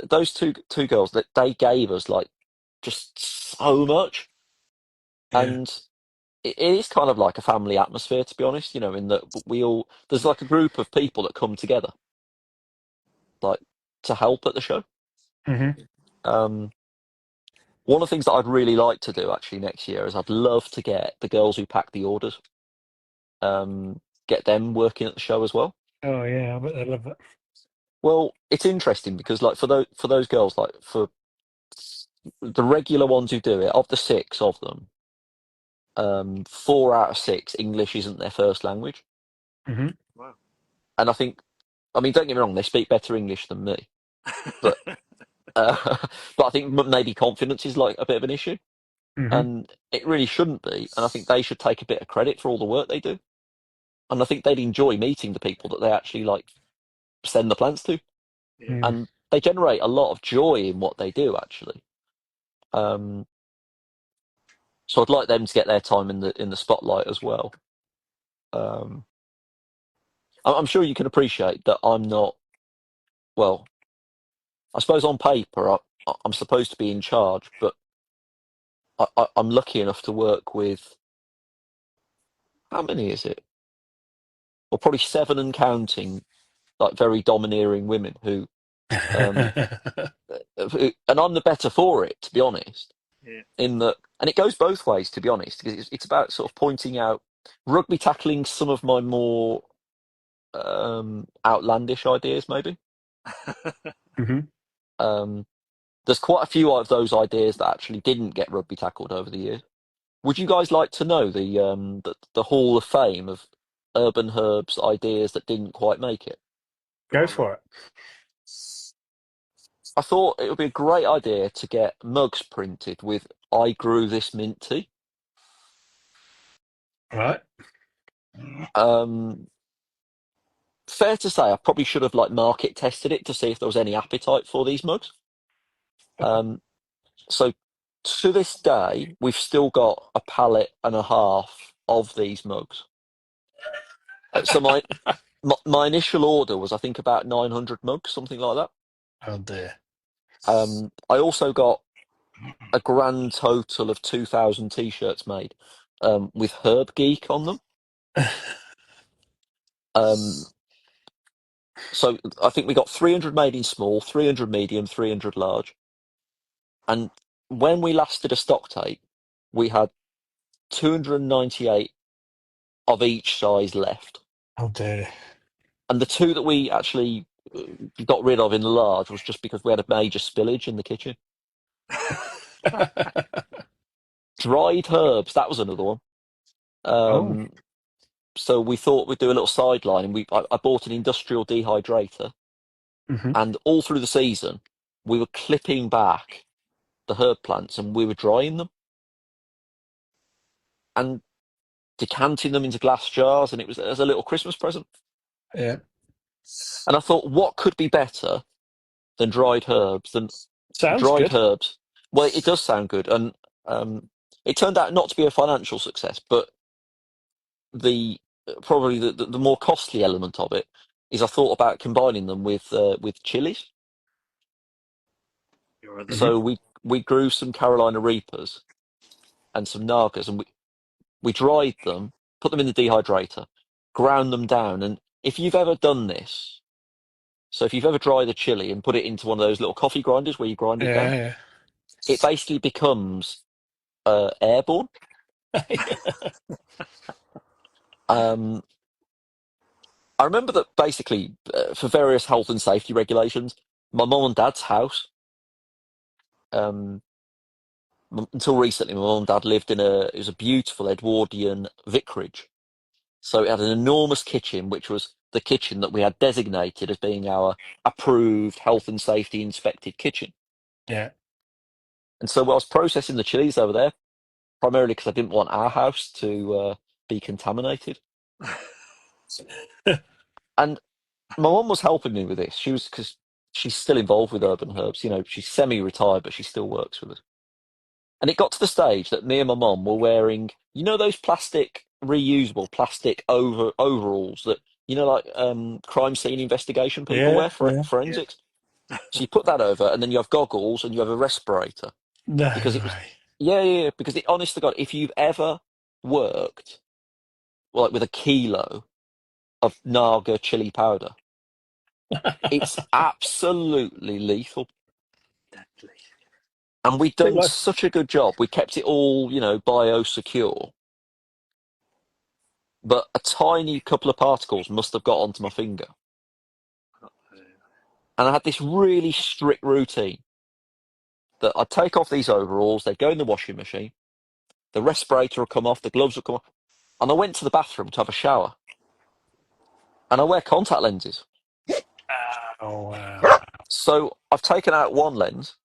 those two girls that they gave us like just so much, Yeah. and it is kind of like a family atmosphere, to be honest. In that we all there's like a group of people that come together like to help at the show. Hmm. Um, One of the things that I'd really like to do actually next year is I'd love to get the girls who pack the orders, get them working at the show as well. Oh yeah, I bet they love it. Well, it's interesting because like for those girls, like for the regular ones who do it, of the six of them, 4 out of 6 English isn't their first language, Hmm. Wow. and I mean, don't get me wrong, they speak better English than me, but uh, but I think maybe confidence is like a bit of an issue, Hmm. and it really shouldn't be, and I think they should take a bit of credit for all the work they do, and I think they'd enjoy meeting the people that they actually like send the plants to, Yeah. Mm. and they generate a lot of joy in what they do actually. Um, so I'd like them to get their time in the spotlight as well. Um, I'm sure you can appreciate that I'm not well. I suppose on paper I'm supposed to be in charge, but I'm lucky enough to work with how many is it? Well, probably 7 and counting, like very domineering women um, and I'm the better for it, to be honest. Yeah. In that, and it goes both ways, to be honest, because it's about sort of pointing out rugby tackling some of my more outlandish ideas, maybe. Hmm. Um, there's quite a few of those ideas that actually didn't get rugby tackled over the years. Would you guys like to know the Hall of Fame of Urban Herb's ideas that didn't quite make it? Go Go on then. for it. I thought it would be a great idea to get mugs printed with "I grew this mint tea." Right. Um, Fair to say, I probably should have like market tested it to see if there was any appetite for these mugs. Um, so to this day, we've still got a pallet and a half of these mugs. So my initial order was, I think, about 900 mugs, something like that. Oh dear. I also got a grand total of 2,000 t-shirts made with Herb Geek on them. Um, so I think we got 300 made in small, 300 medium, 300 large. And when we last did a stock take, we had 298 of each size left. Oh dear. And the two that we actually got rid of in the large was just because we had a major spillage in the kitchen. Dried herbs, that was another one. Oh. So we thought we'd do a little sideline, and I bought an industrial dehydrator, Hmm. and all through the season, we were clipping back the herb plants and we were drying them and decanting them into glass jars, and it was as a little Christmas present. Yeah. And I thought, what could be better than dried herbs? Than Sounds dried good. herbs? Well, it does sound good, and it turned out not to be a financial success, but the probably the more costly element of it is I thought about combining them with chilies. Your other Hmm. So we grew some Carolina Reapers and some Nagas, and we dried them, put them in the dehydrator, ground them down. And if you've ever done this, so if you've ever dried a chili and put it into one of those little coffee grinders where you grind it down, Yeah. it basically becomes airborne. Yeah. Um, I remember that basically for various health and safety regulations, my mum and dad's house, um, until recently, my mum and dad lived in it was a beautiful Edwardian vicarage. So it had an enormous kitchen, which was the kitchen that we had designated as being our approved health and safety inspected kitchen. Yeah. And so I was processing the chilies over there, primarily because I didn't want our house to be contaminated. And my mum was helping me with this. She was, because she's still involved with Urban Herbs. You know, she's semi-retired, but she still works with us. And it got to the stage that me and my mum were wearing, you know, those plastic, reusable plastic overalls that, you know, like crime scene investigation people Yeah. wear for Yeah. yeah. forensics. So you put that over, and then you have goggles and you have a respirator No because it was, way. yeah. Because honest to God, if you've ever worked like with a kilo of Naga chili powder, it's absolutely lethal. Deadly. And we'd Bit done like. such a good job. We kept it all, you know, biosecure. But a tiny couple of particles must have got onto my finger. And I had this really strict routine that I'd take off these overalls, they'd go in the washing machine, the respirator would come off, the gloves would come off, and I went to the bathroom to have a shower. And I wear contact lenses. Oh wow. So I've taken out one lens,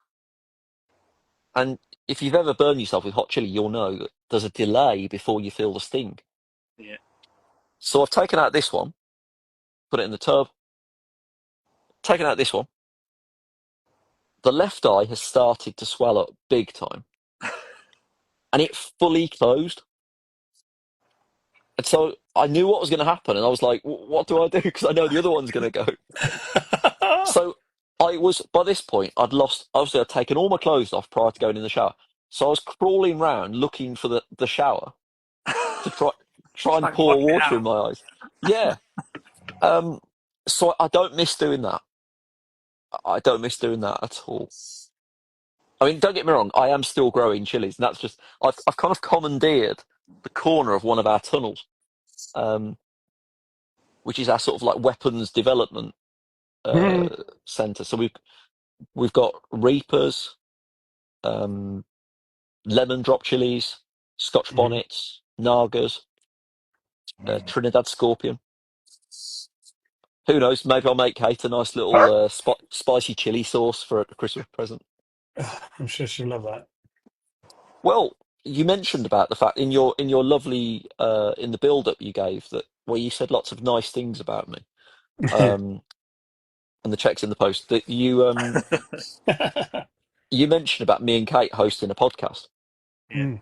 and if you've ever burned yourself with hot chili, you'll know that there's a delay before you feel the sting. Yeah. So I've taken out this one, put it in the tub, taken out this one. The left eye has started to swell up big time, and it fully closed. And so I knew what was going to happen, and I was like, "What do I do?" Because I know the other one's going to go. So I was by this point, I'd lost. Obviously, I'd taken all my clothes off prior to going in the shower. So I was crawling round looking for the shower to try and Try and pour wash it water in out. my eyes. Yeah. Um. So I don't miss doing that. I don't miss doing that at all. I mean, don't get me wrong. I am still growing chilies, and that's just I've kind of commandeered the corner of one of our tunnels, um, which is our sort of like weapons development Hmm. center. So we've got reapers, um, lemon drop chilies, Scotch Hmm. bonnets, Nagas, Trinidad scorpion. Who knows? Maybe I'll make Kate a nice little spicy chili sauce for a Christmas present. I'm sure she'll love that. Well, you mentioned about the fact in your lovely in the build up you gave that where you said lots of nice things about me. Um, and the checks in the post that you mentioned about me and Kate hosting a podcast. Yeah. Mm.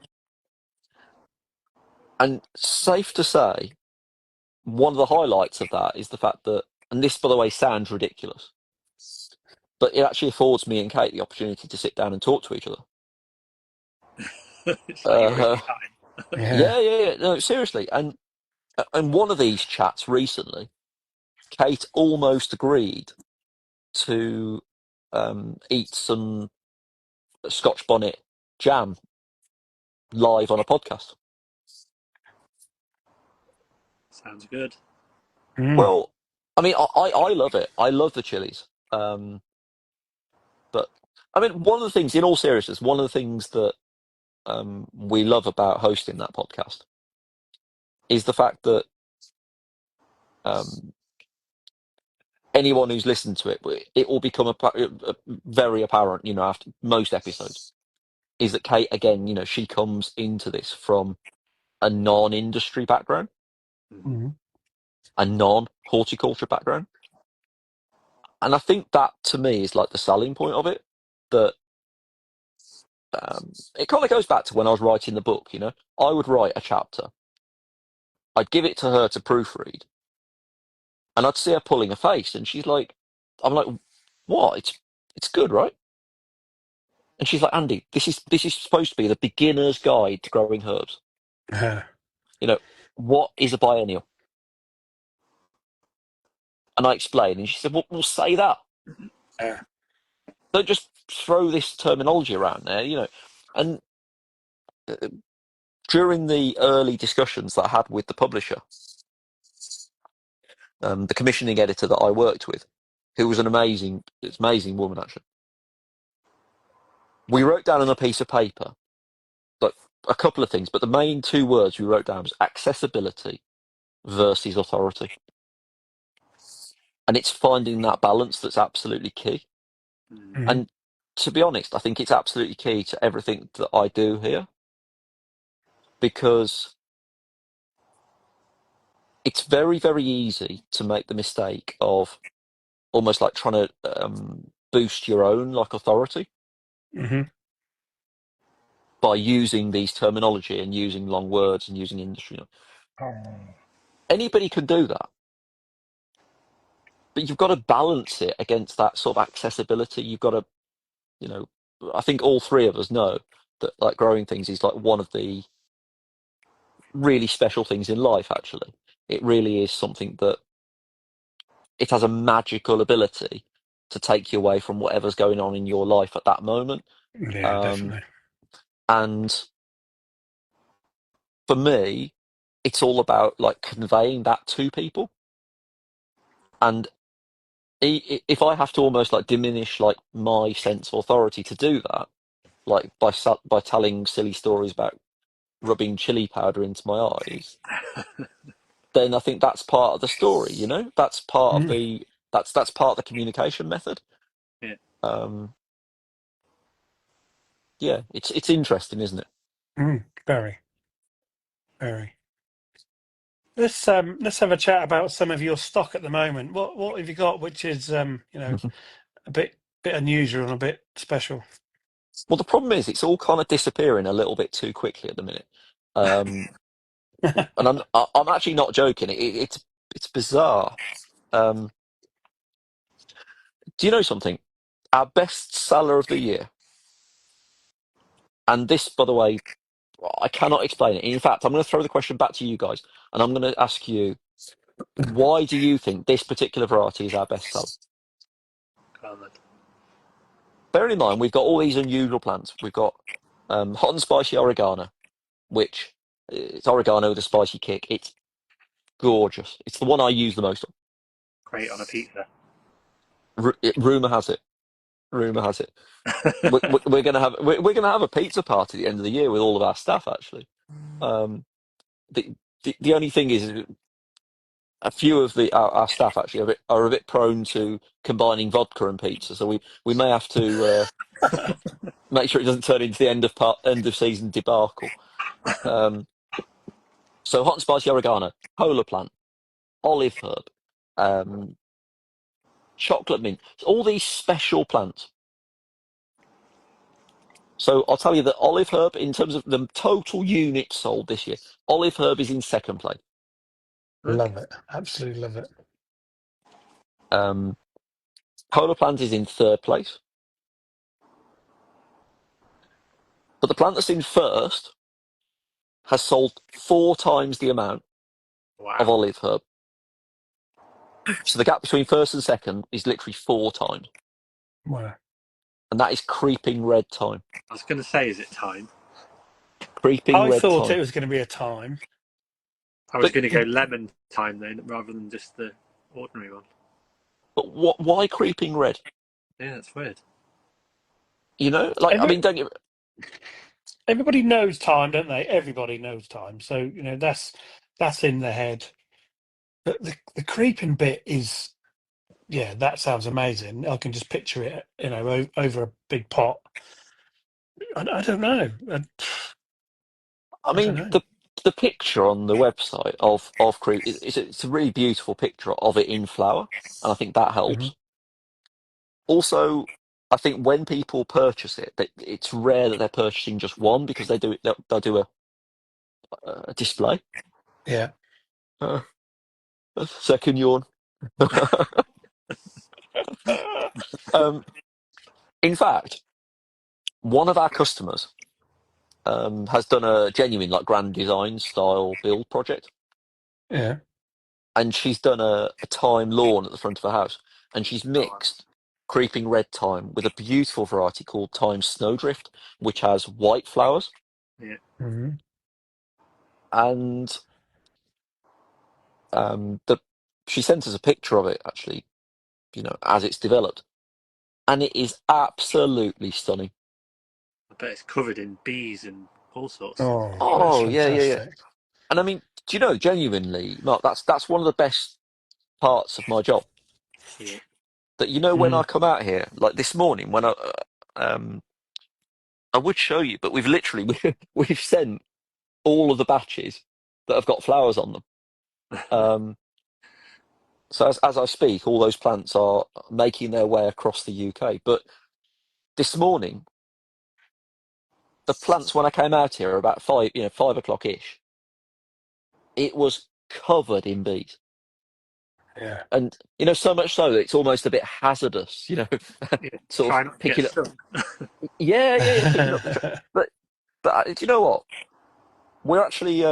And safe to say, one of the highlights of that is the fact that, and this, by the way, sounds ridiculous, but it actually affords me and Kate the opportunity to sit down and talk to each other. It's like your Uh, only time. Yeah. yeah. No, seriously. And one of these chats recently, Kate almost agreed to eat some Scotch bonnet jam live on a podcast. Sounds good. Mm. Well, I mean, I love it. I love the chilies. But I mean, one of the things, in all seriousness, one of the things that we love about hosting that podcast is the fact that um, anyone who's listened to it, it will become very apparent, after most episodes, is that Kate, again, she comes into this from a non-industry background, Mm-hmm. Mm. a non-horticulture background. And I think that, to me, is like the selling point of it, that it kind of goes back to when I was writing the book, I would write a chapter, I'd give it to her to proofread, and I'd see her pulling a face, and I'm like, what? It's good, right? And she's like, Andy, this is supposed to be the beginner's guide to growing herbs. Uh, You know, what is a biennial? And I explained, and she said, well, we'll say that. uh, Don't just throw this terminology around there, And uh, during the early discussions that I had with the publisher, the commissioning editor that I worked with, who was an amazing woman, actually, we wrote down on a piece of paper, like a couple of things, but the main two words we wrote down was accessibility versus authority. And it's finding that balance that's absolutely key. Mm-hmm. mm. And to be honest, I think it's absolutely key to everything that I do here, because it's very, very easy to make the mistake of almost like trying to boost your own like authority Mm-hmm. by using these terminology and using long words and using industry. Oh. Anybody can do that, but you've got to balance it against that sort of accessibility. You've got to, you know, I think all three of us know that like growing things is like one of the really special things in life. Actually, it really is something that it has a magical ability to take you away from whatever's going on in your life at that moment. Yeah, Um, definitely. and for me, it's all about like conveying that to people. And if I have to almost like diminish like my sense of authority to do that, like by telling silly stories about rubbing chili powder into my eyes, then I think that's part of the story. That's part of Mm. that's part of the communication method. Yeah. Um, yeah, it's interesting, isn't it? Mm. Very, very. Let's have a chat about some of your stock at the moment. What have you got, which is a bit unusual and a bit special? Well, the problem is it's all kind of disappearing a little bit too quickly at the minute. Um, and I'm actually not joking. It's bizarre. Um, do you know something? Our best seller of the year, and this, by the way, I cannot explain it. In fact, I'm going to throw the question back to you guys, and I'm going to ask you, why do you think this particular variety is our best seller? Garland. Bearing in mind, we've got all these unusual plants. We've got hot and spicy oregano, which it's oregano with a spicy kick. It's gorgeous. It's the one I use the most. Great on a pizza. Rumor has it. Rumor has it. We're gonna have a pizza party at the end of the year with all of our staff. Actually, um, the only thing is a few of our staff actually are a bit prone to combining vodka and pizza, so we may have to make sure it doesn't turn into the end of season debacle. Um, so hot and spicy oregano, polar plant, olive herb, um, chocolate mint, all these special plants. So I'll tell you that olive herb, in terms of the total units sold this year, olive herb is in second place. Love Okay. it. Absolutely love it. Um, polar plant is in third place. But the plant that's in first has sold 4 times the amount of Wow. olive herb. So the gap between first and second is literally 4 times. Well, And that is creeping red thyme. I was going to say, is it time? Creeping I red thought it thyme. was going to be a time. I was But going to go lemon thyme then, rather than just the ordinary one. why creeping red? Yeah, that's weird. You know, like I Every, mean, don't get everybody knows time, don't they? Everybody knows time. So that's in their head. But the creeping bit is, yeah, that sounds amazing. I can just picture it, over a big pot. I don't know. I I don't mean, know. the picture on the website of creep it's a really beautiful picture of it in flower, and I think that Hmm. helps. Also, I think when people purchase it, it's rare that they're purchasing just one because they'll do a display. Yeah. Uh, second yawn. um, in fact, one of our customers has done a genuine like grand design style build project, Yeah. and she's done a thyme lawn at the front of her house, and she's Oh, mixed creeping red thyme with a beautiful variety called thyme snowdrift, which has white flowers. yeah. Hmm. And the she sent us a picture of it actually, as it's developed, and it is absolutely stunning. I bet it's covered in bees and all sorts. Oh, that's Oh yeah, yeah, yeah. fantastic. And I mean, do you know, genuinely, Mark, that's one of the best parts of my job. Yeah, That when I Mm. come out here, like this morning, when I would show you, but we've literally we've sent all of the batches that have got flowers on them. Um, so as I speak, all those plants are making their way across the UK. But this morning, the plants when I came out here about 5 o'clock ish, it was covered in bees. Yeah. And so much so that it's almost a bit hazardous, yeah. sort of Try not to get picking up. stung. Yeah, yeah, yeah, picking up the. But do you know what? We're actually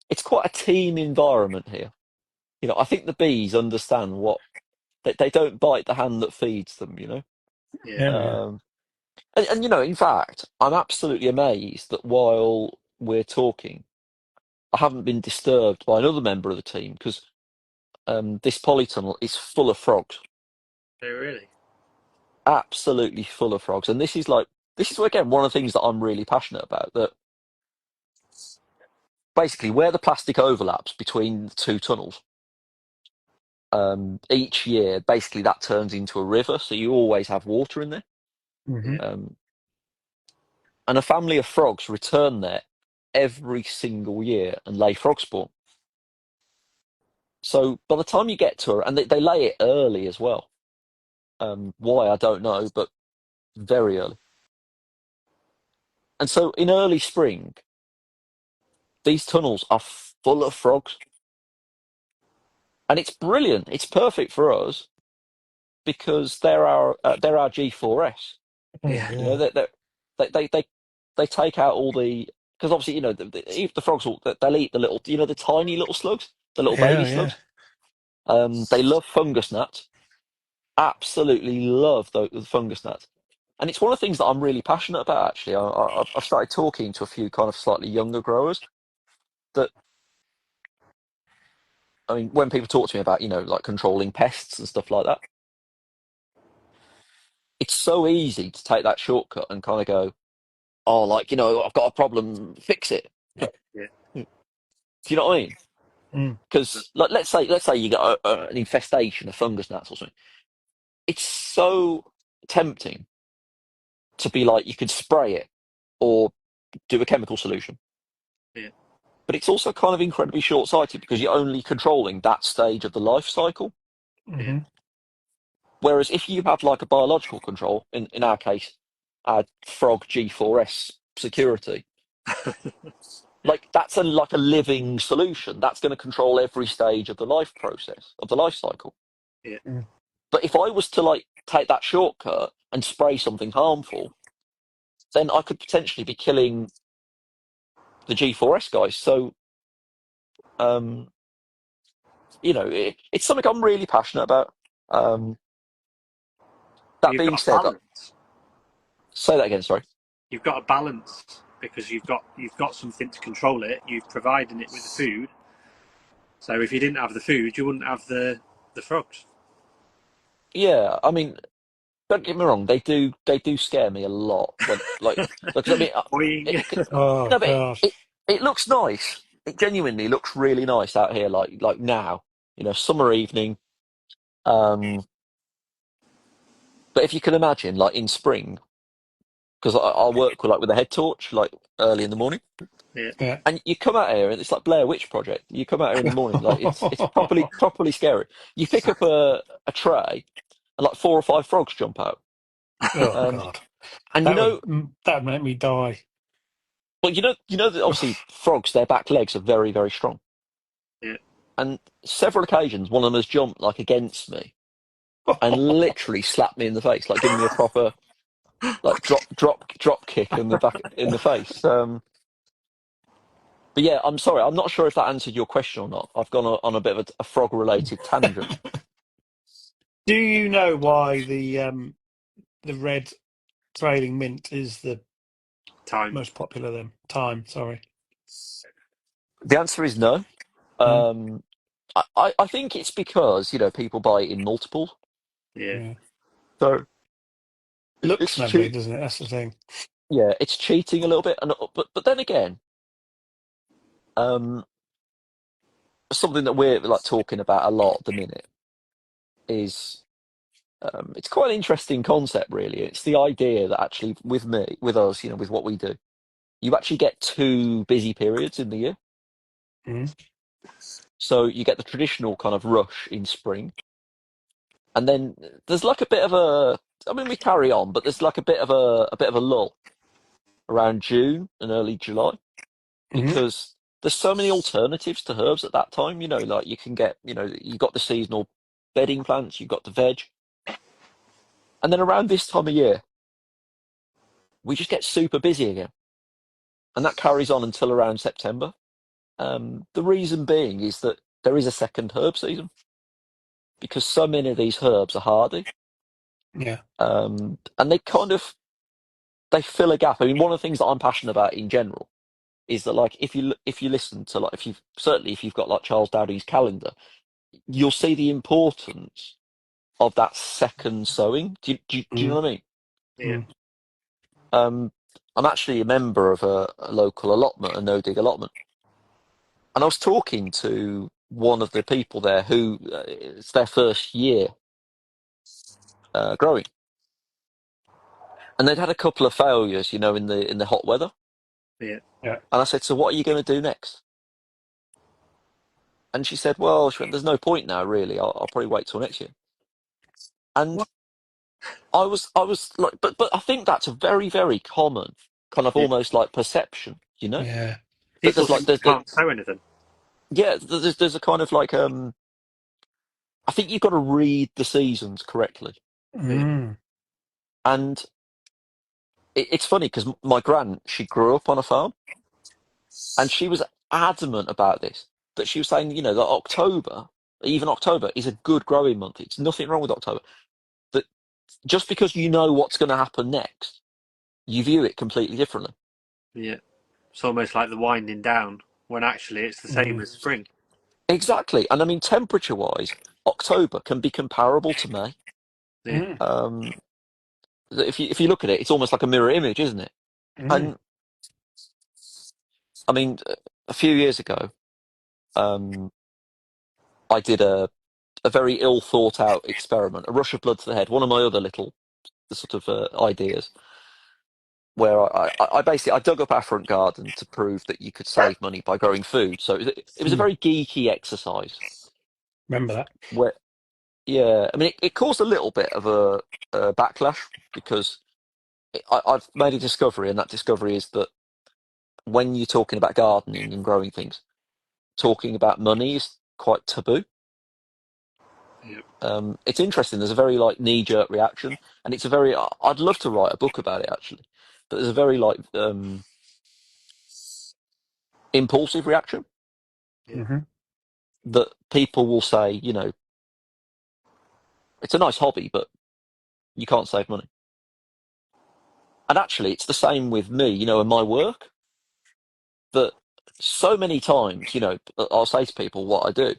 it's quite a team environment here. I think the bees understand what they don't bite the hand that feeds them. Yeah, Yeah. Yeah. Um, and in fact, I'm absolutely amazed that while we're talking, I haven't been disturbed by another member of the team because this polytunnel is full of frogs, they really. absolutely full of frogs. And this is again one of the things that I'm really passionate about. That basically where the plastic overlaps between the two tunnels, each year, basically that turns into a river, so you always have water in there. Hmm. Yeah, Um, and a family of frogs return there every single year and lay frog spawn. So by the time you get to her, and they lay it early as well. Why I don't know, but very early. And so in early spring, these tunnels are full of frogs, and it's brilliant. It's perfect for us because they're our G4S. yeah, Oh, You know, yeah. they take out all the because obviously the frogs they'll eat the little the tiny little slugs, the little baby Yeah. Yeah. slugs. They love fungus gnats, absolutely love the fungus gnats, and it's one of the things that I'm really passionate about. Actually, I've started talking to a few kind of slightly younger growers. That I mean, when people talk to me about like controlling pests and stuff like that, it's so easy to take that shortcut and kind of go, oh, like I've got a problem, fix it. yeah. Do you know what I mean? Mm. Because like let's say you got an infestation of fungus gnats or something. It's so tempting to be like you could spray it or do a chemical solution, Yeah. but it's also kind of incredibly short-sighted because you're only controlling that stage of the life cycle. Yeah. Hmm. Whereas if you have like a biological control, in our case, our frog G4S security, like that's like a living solution. That's going to control every stage of the life process of the life cycle. Yeah. Mm. But if I was to like take that shortcut and spray something harmful, then I could potentially be killing the G4S guys. So, um, it's something I'm really passionate about. Um, But that you've being got a said, balance. say that again. Sorry. You've got a balance because you've got something to control it. You've provided it with the food, So if you didn't have the food, you wouldn't have the frogs. Yeah, I mean, don't get me wrong, they do scare me a lot when like 'cause I mean, Boing. Oh no, but God. it looks nice. It genuinely looks really nice out here, like now, summer evening. Um, but if you can imagine, like in spring, because I'll work with a head torch, like early in the morning, Yeah. Yeah. and you come out here and it's like Blair Witch Project. You come out here in the morning, like it's properly scary. You pick up a tray, and like 4 or 5 frogs jump out. Oh Um, God. and That would make me die. but you know that obviously frogs, their back legs are very, very strong. Yeah. And several occasions, one of them has jumped like against me and literally slapped me in the face, like giving me a proper like drop kick in the face. But yeah, I'm sorry, I'm not sure if that answered your question or not. I've gone on a bit of a frog related tangent. Do you know why the red trailing mint is the Time. most popular then? Time, sorry. The answer is no. Mm, Um, I think it's because people buy it in multiples, Yeah. yeah. so Looks it's lovely, cheap. doesn't it? That's the thing. Yeah, it's cheating a little bit, and but then again, um, something that we're like talking about a lot at the minute is it's quite an interesting concept, really. It's the idea that actually, with us, with what we do, you actually get 2 busy periods in the year. Mm, So you get the traditional kind of rush in spring, and then there's like a bit of a. I mean, we carry on, but there's like a bit of a lull around June and early July mm, because there's so many alternatives to herbs at that time. Like you can get, you got the seasonal bedding plants, you've got the veg, and then around this time of year, we just get super busy again, and that carries on until around September. The reason being is that there is a second herb season because so many of these herbs are hardy, yeah. and they fill a gap. I mean, one of the things that I'm passionate about in general is that, like, if you listen to, like, if you've got like Charles Dowding's calendar, you'll see the importance of that second sowing. Do you know Mm, what I mean? Yeah. mm, Um, I'm actually a member of a local allotment, a no dig allotment, and I was talking to one of the people there who it's their first year growing, and they'd had a couple of failures, in the hot weather. Yeah. yeah. And I said, "So what are you going to do next?" And she said, she went, "There's no point now, really. I'll probably wait till next year." And What? I was like, but I think that's a very, very common kind of Yeah. almost like perception. Yeah. That People think you can't sow anything. yeah, there's a kind of like I think you've got to read the seasons correctly. Yeah. Mm, And it's funny because my gran, she grew up on a farm, and she was adamant about this. That she was saying, that even October is a good growing month. It's nothing wrong with October. That just because you know what's going to happen next, you view it completely differently. Yeah. It's almost like the winding down when actually it's the same mm, as spring. Exactly. And I mean, temperature wise, October can be comparable to May. Yeah. mm, Um, if you look at it, it's almost like a mirror image, isn't it? mm. And I mean, a few years ago, um, I did a very ill thought out experiment, a rush of blood to the head, one of my other little sort of ideas, where I basically I dug up our front garden to prove that you could save money by growing food. So it was a Mm. very geeky exercise Remember that? where, yeah, I mean, it caused a little bit of a backlash because I've made a discovery, and that discovery is that when you're talking about gardening and growing things, talking about money is quite taboo. Yeah. It's interesting. There's a very like knee-jerk reaction, and it's a very. I'd love to write a book about it actually, but there's a very like impulsive reaction Yeah. Hmm. that people will say, it's a nice hobby, but you can't save money. And actually, it's the same with me, in my work. That so many times, I'll say to people what I do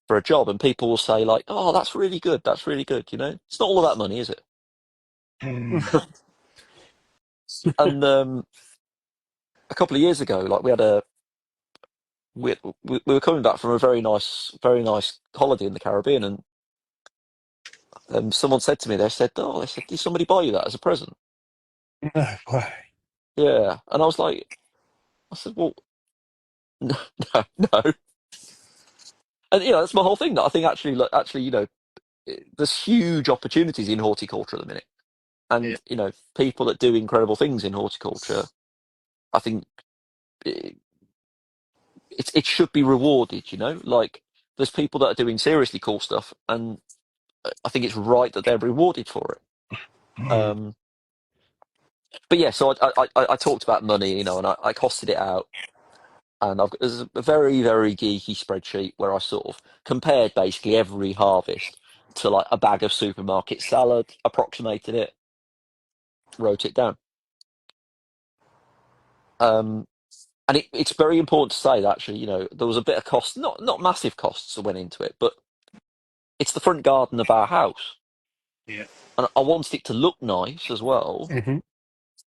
for a job, and people will say like, "Oh, that's really good. That's really good." It's not all about money, is it? And a couple of years ago, like we were coming back from a very nice holiday in the Caribbean, and someone said to me, did somebody buy you that as a present? No way. Yeah, and I said, well, no, no, no. And that's my whole thing. That I think actually, like, there's huge opportunities in horticulture at the minute, Yeah. and people that do incredible things in horticulture. I think it, it should be rewarded. Like there's people that are doing seriously cool stuff, and I think it's right that they're rewarded for it. But yeah, so I talked about money, and I costed it out, and there's a very very geeky spreadsheet where I sort of compared basically every harvest to like a bag of supermarket salad, approximated it, wrote it down. Um, and it's very important to say that actually, there was a bit of cost, not massive costs that went into it, but it's the front garden of our house, Yeah. and I wanted it to look nice as well. Hmm.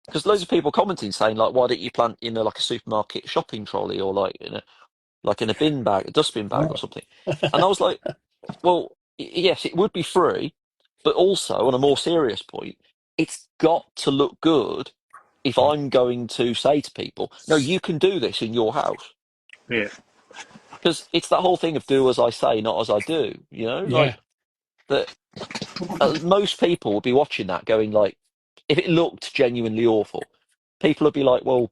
Because loads of people commenting saying like, why don't you plant, like a supermarket shopping trolley or like in a bin bag, a dustbin bag or Oh. something? And I was like, well, yes, it would be free, but also on a more serious point, it's got to look good if Yeah. I'm going to say to people, no, you can do this in your house. Yeah. Because it's that whole thing of do as I say, not as I do, Yeah. like that most people would be watching that going like, if it looked genuinely awful, people would be like, well,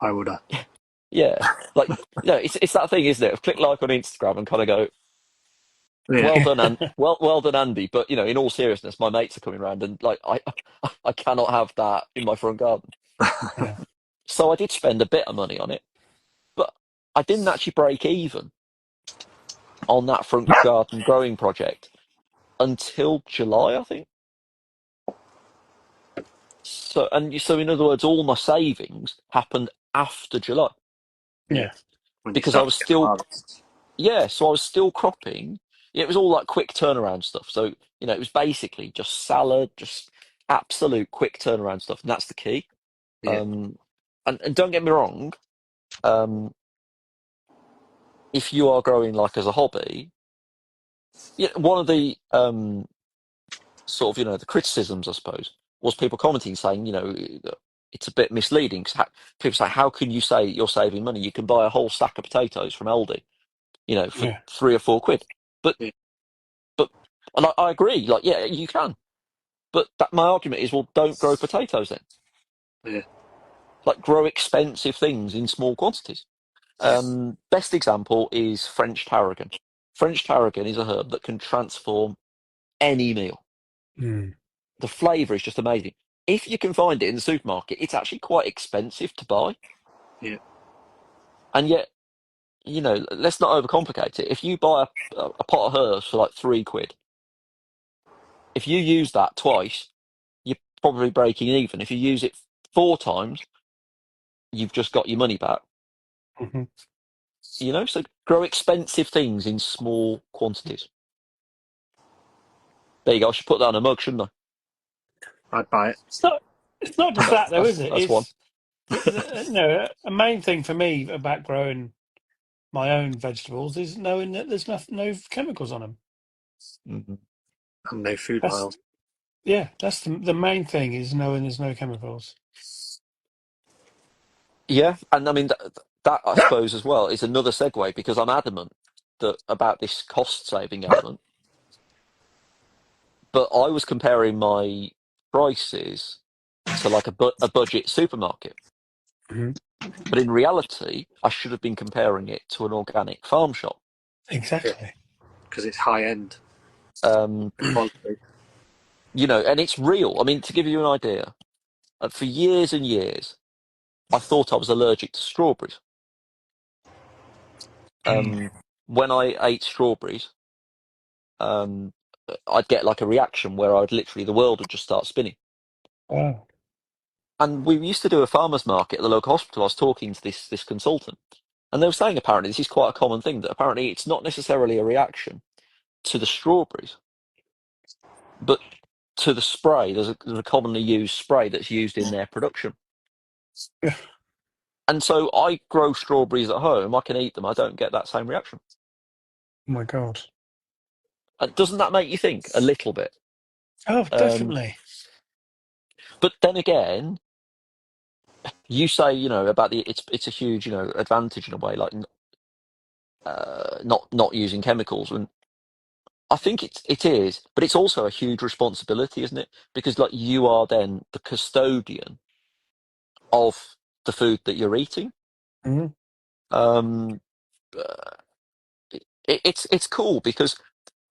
I would. yeah, like, it's that thing, isn't it? Of click like on Instagram and kind of go, Yeah. well done, and well done, Andy. But in all seriousness, my mates are coming around, and like I cannot have that in my front garden. Yeah. So I did spend a bit of money on it, but I didn't actually break even on that front garden growing project until July, I think. So in other words, all my savings happened after July Yeah. Yeah. When you because I start was to get still, harvest. yeah, so I was still cropping. Yeah, it was all like quick turnaround stuff. So, it was basically just salad, just absolute quick turnaround stuff. And that's the key. Yeah. And don't get me wrong, um, if you are growing like as a hobby, yeah, one of the sort of, the criticisms, I suppose, was people commenting saying, it's a bit misleading because people say, how can you say you're saving money? You can buy a whole stack of potatoes from Aldi, for Yeah. 3 or 4 quid. But Yeah. But and I agree, like, yeah, you can. But my argument is, well, don't grow potatoes then. Yeah. Like, grow expensive things in small quantities. Yeah. Best example is French tarragon. French tarragon is a herb that can transform any meal. Mm. The flavour is just amazing. If you can find it in the supermarket, it's actually quite expensive to buy. Yeah. And yet, let's not overcomplicate it. If you buy a pot of herbs for like 3 quid, if you use that twice, you're probably breaking even. If you use it 4 times, you've just got your money back. Hmm. So grow expensive things in small quantities. There you go. I should put that on a mug, shouldn't I'd buy it. It's not. It's not just I? that, though, is it? That's one. It's a main thing for me about growing my own vegetables is knowing that there's no chemicals on them. Mhm. And no food That's miles. Yeah. That's the main thing is knowing there's no chemicals. Yeah, and I mean that I suppose as well is another segue because I'm adamant that about this cost saving element. But I was comparing my prices to like a budget supermarket. Hmm. But in reality, I should have been comparing it to an organic farm shop. Yeah. Exactly. Because it's high end Um, quality. and it's real. I mean, to give you an idea, for years and years, I thought I was allergic to strawberries. Um, when I ate strawberries, um, I'd get like a reaction where I'd literally the world would just start spinning. Wow. And we used to do a farmers market at the local hospital. I was talking to this consultant, and they were saying apparently this is quite a common thing, that apparently it's not necessarily a reaction to the strawberries, but to the spray. There's a commonly used spray that's used in their production. Yeah. And so I grow strawberries at home. I can eat them. I don't get that same reaction. Oh my God. Doesn't that make you think a little bit? Oh, definitely. But then again, you say, about it's a huge, advantage in a way, like not using chemicals, and I think it is, but it's also a huge responsibility, isn't it? Because like you are then the custodian of the food that you're eating. Mm. Um, it's cool because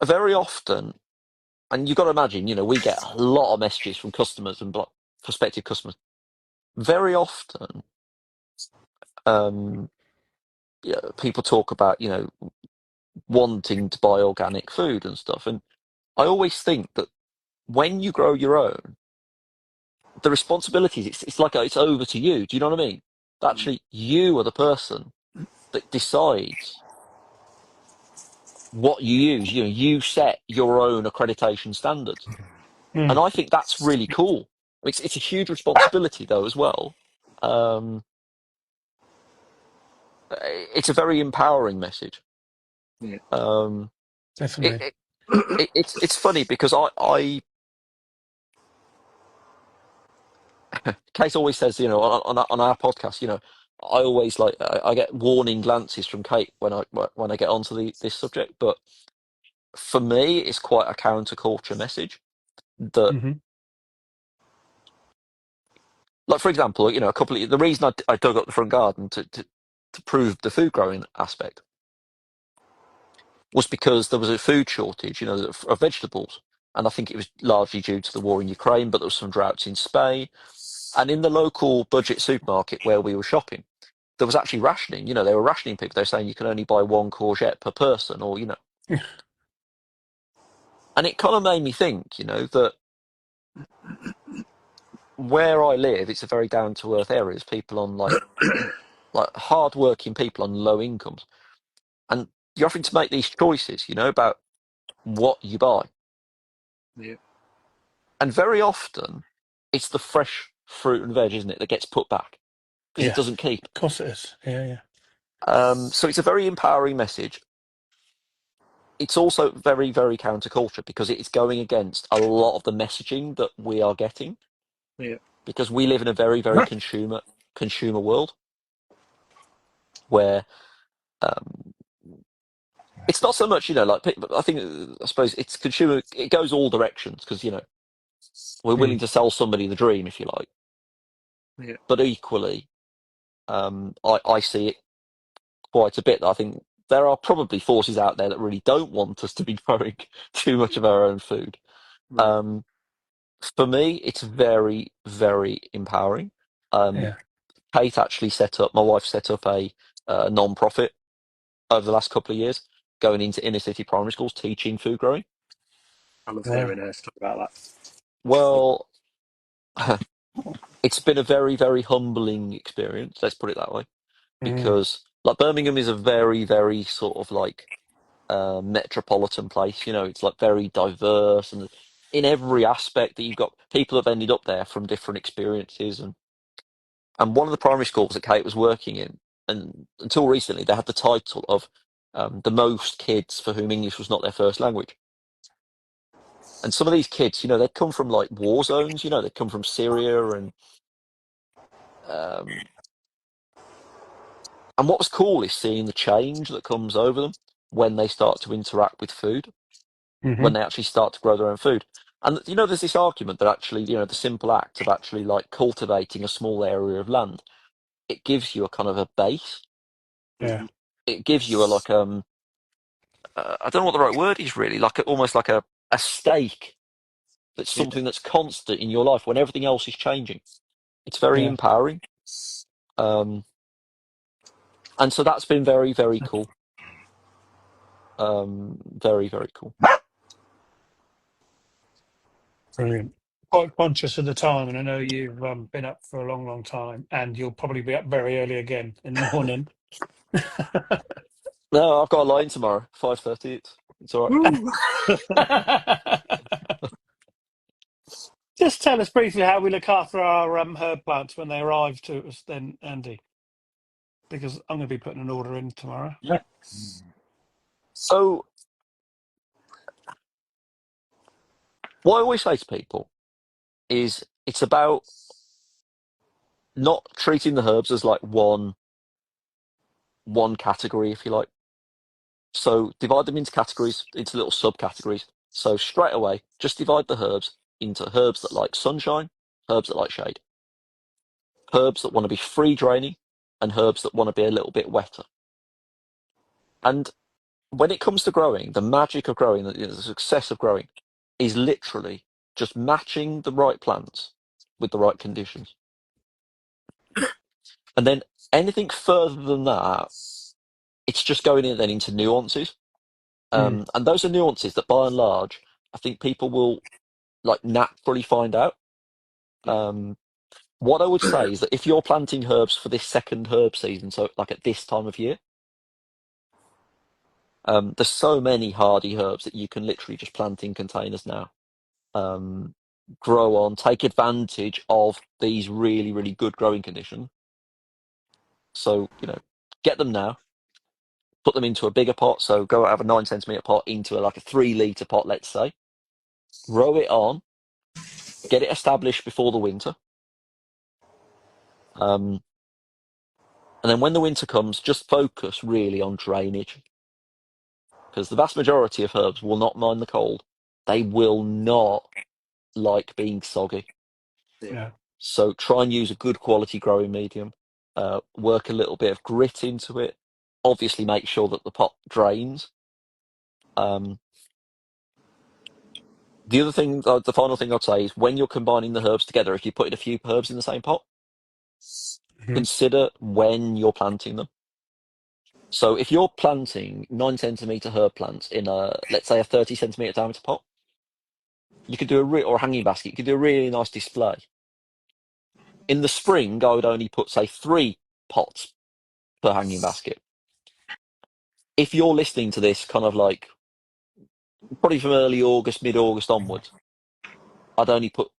very often, and you've got to imagine, we get a lot of messages from customers and prospective customers. Very often, um, yeah, people talk about, wanting to buy organic food and stuff. And I always think that when you grow your own, the responsibilities, it's like it's over to you. Do you know what I mean? Actually, you are the person that decides what you use. You set your own accreditation standards. And Mm. I think that's really cool. It's a huge responsibility though as well. Um, it's a very empowering message. Yeah. Um, it, Definitely. it, it's funny because Kate always says, on our podcast, I always I get warning glances from Kate when I get onto this subject. But for me, it's quite a counterculture message that, Hmm. like for example, the reason I dug up the front garden to prove the food growing aspect was because there was a food shortage, of vegetables, and I think it was largely due to the war in Ukraine, but there was some droughts in Spain, and in the local budget supermarket where we were shopping, there was actually rationing. They were rationing people. They were saying you can only buy one courgette per person, or and it kind of made me think, that where I live, it's a very down to earth area. It's people on like hard working people on low incomes, and you're having to make these choices, about what you buy, Yeah. and very often it's the fresh fruit and veg, isn't it, that gets put back because it Yeah. doesn't keep. Of course it is. Yeah. Yeah. So it's a very empowering message. It's also very, very counterculture because it's going against a lot of the messaging that we are getting, Yeah. because we live in a very, very consumer world where um, it's not so much, I think, I suppose it's consumer, it goes all directions because, we're willing Mm. to sell somebody the dream, if you like. Yeah. But equally, I see it quite a bit. I think there are probably forces out there that really don't want us to be growing too much of our own food. Yeah. Um, for me, it's very, very empowering. Um, Yeah. Kate actually my wife set up a non-profit over the last couple of years, going into inner city primary schools, teaching food growing. I love Wow. hearing her talk about that. Well, it's been a very, very humbling experience. Let's put it that way, Mm. because like Birmingham is a very, very sort of like metropolitan place. It's like very diverse, and in every aspect that you've got people have ended up there from different experiences, and one of the primary schools that Kate was working in, and until recently, they had the title of the most kids for whom English was not their first language. And some of these kids, they'd come from like war zones, they'd come from Syria, um, and what was cool is seeing the change that comes over them when they start to interact with food, when Hmm. they actually start to grow their own food. And there's this argument that actually, the simple act of actually like cultivating a small area of land, it gives you a kind of a base. Yeah. Hmm. It gives you I don't know what the right word is really, almost like a stake. That's Yeah. something that's constant in your life when everything else is changing. It's very Yeah. empowering. Um, and so that's been very, very cool. Very, very cool. Brilliant. quite conscious of the time, and I know you've been up for a long, long time, and you'll probably be up very early again in the morning. No, I've got a line tomorrow, 5:30. It's all right. Woo! Just tell us briefly how we look after our herb plants when they arrive to us, then, Andy, because I'm going to be putting an order in tomorrow. So, what I always say to people is it's about not treating the herbs as like one category, if you like. So divide them into categories, into little subcategories. So straight away, just divide the herbs into herbs that like sunshine, herbs that like shade, herbs that want to be free draining, and herbs that want to be a little bit wetter. And when it comes to growing, the magic of growing, the success of growing, is literally just matching the right plants with the right conditions. And then anything further than that, it's just going in then into nuances. Mm. And those are nuances that by and large, I think people will like naturally find out. Um, what I would say is that if you're planting herbs for this second herb season, so like at this time of year, there's so many hardy herbs that you can literally just plant in containers now. Grow on, take advantage of these really, really good growing conditions. So, get them now, put them into a bigger pot. So go out of a 9 centimeter pot into like a 3 litre pot, let's say. Grow it on, get it established before the winter. Um, and then when the winter comes, just focus really on drainage. Because the vast majority of herbs will not mind the cold. They will not like being soggy. Yeah. So try and use a good quality growing medium. Work a little bit of grit into it. Obviously, make sure that the pot drains. The other thing, the final thing I'd say is when you're combining the herbs together, if you're putting a few herbs in the same pot, Mhm. consider when you're planting them. So if you're planting 9 centimeter herb plants in let's say a 30 centimeter diameter pot, you could do or a hanging basket, you could do a really nice display. In the spring, I would only put, say, 3 pots per hanging basket. If you're listening to this kind of like probably from early August, mid-August onwards, I'd only put,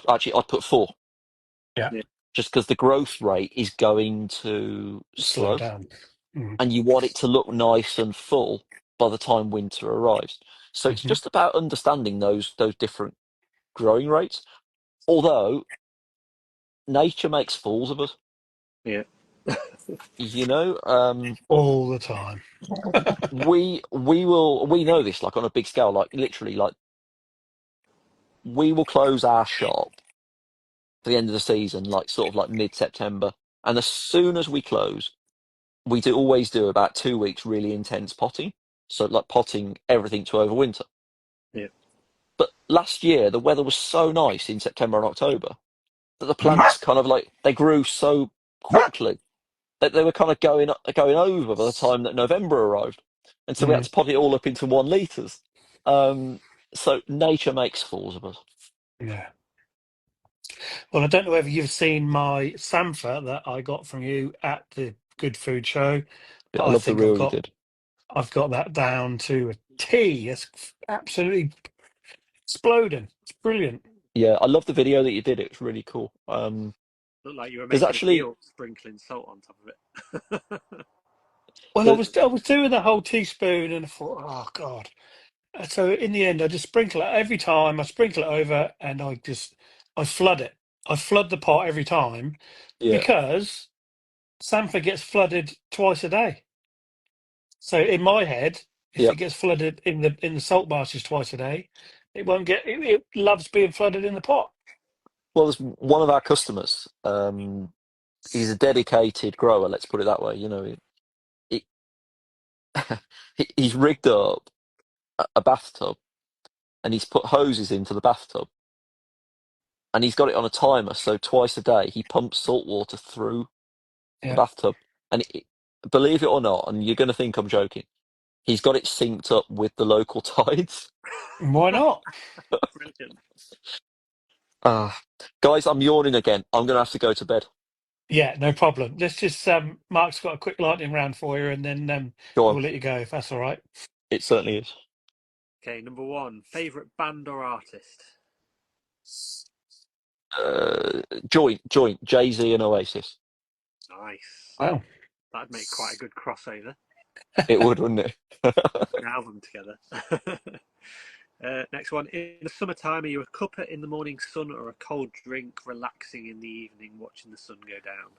actually, I'd put 4, Yeah. Yeah. just because the growth rate is going to Slow slow, down. Mm. and you want it to look nice and full by the time winter arrives. So it's Hmm. just about understanding those different growing rates. Although nature makes fools of us, Yeah. you know. All the time. We know this like on a big scale, like literally, like we will close our shop for the end of the season, like sort of like mid-September, and as soon as we close, we do always do about 2 weeks really intense potting, so like potting everything to overwinter. Yeah. But last year the weather was so nice in September and October that the plants kind of like they grew so quickly that they were kind of going over by the time that November arrived, and so we had Mm. to pot it all up into 1 litres. Um, so nature makes fools of us. Yeah. Well, I don't know whether you've seen my Sampha that I got from you at the Good Food Show, Yeah, but I I love the think I've reel you got did. I've got that down to a T. It's absolutely exploding. It's brilliant. Yeah, I love the video that you did. It was really cool. Looked like you were There's making a actually, meal, sprinkling salt on top of it. Well, I the, was I was doing the whole teaspoon, and I thought, oh God. So in the end, I just sprinkle it every time. I sprinkle it over, and I flood it. I flood the pot every time yeah, because Sanford gets flooded twice a day. So in my head, if yeah. it gets flooded in the salt marshes twice a day, it won't get. It loves being flooded in the pot. Well, there's one of our customers. He's a dedicated grower. Let's put it that way. He, he's rigged up a bathtub, and he's put hoses into the bathtub, and he's got it on a timer. So twice a day, he pumps salt water through the Yeah. bathtub, and believe it or not, and you're going to think I'm joking, he's got it synced up with the local tides. Why not? Brilliant. Guys, I'm yawning again. I'm going to have to go to bed. Yeah, no problem. Let's just Mark's got a quick lightning round for you, and then Go on. we'll let you go if that's all right. It certainly is. Okay, number one, favourite band or artist? Joint, Jay-Z and Oasis. Nice. Wow. That'd make quite a good crossover. It would, wouldn't it? An album together. Next one, in the summertime, are you a cuppa in the morning sun or a cold drink, relaxing in the evening, watching the sun go down?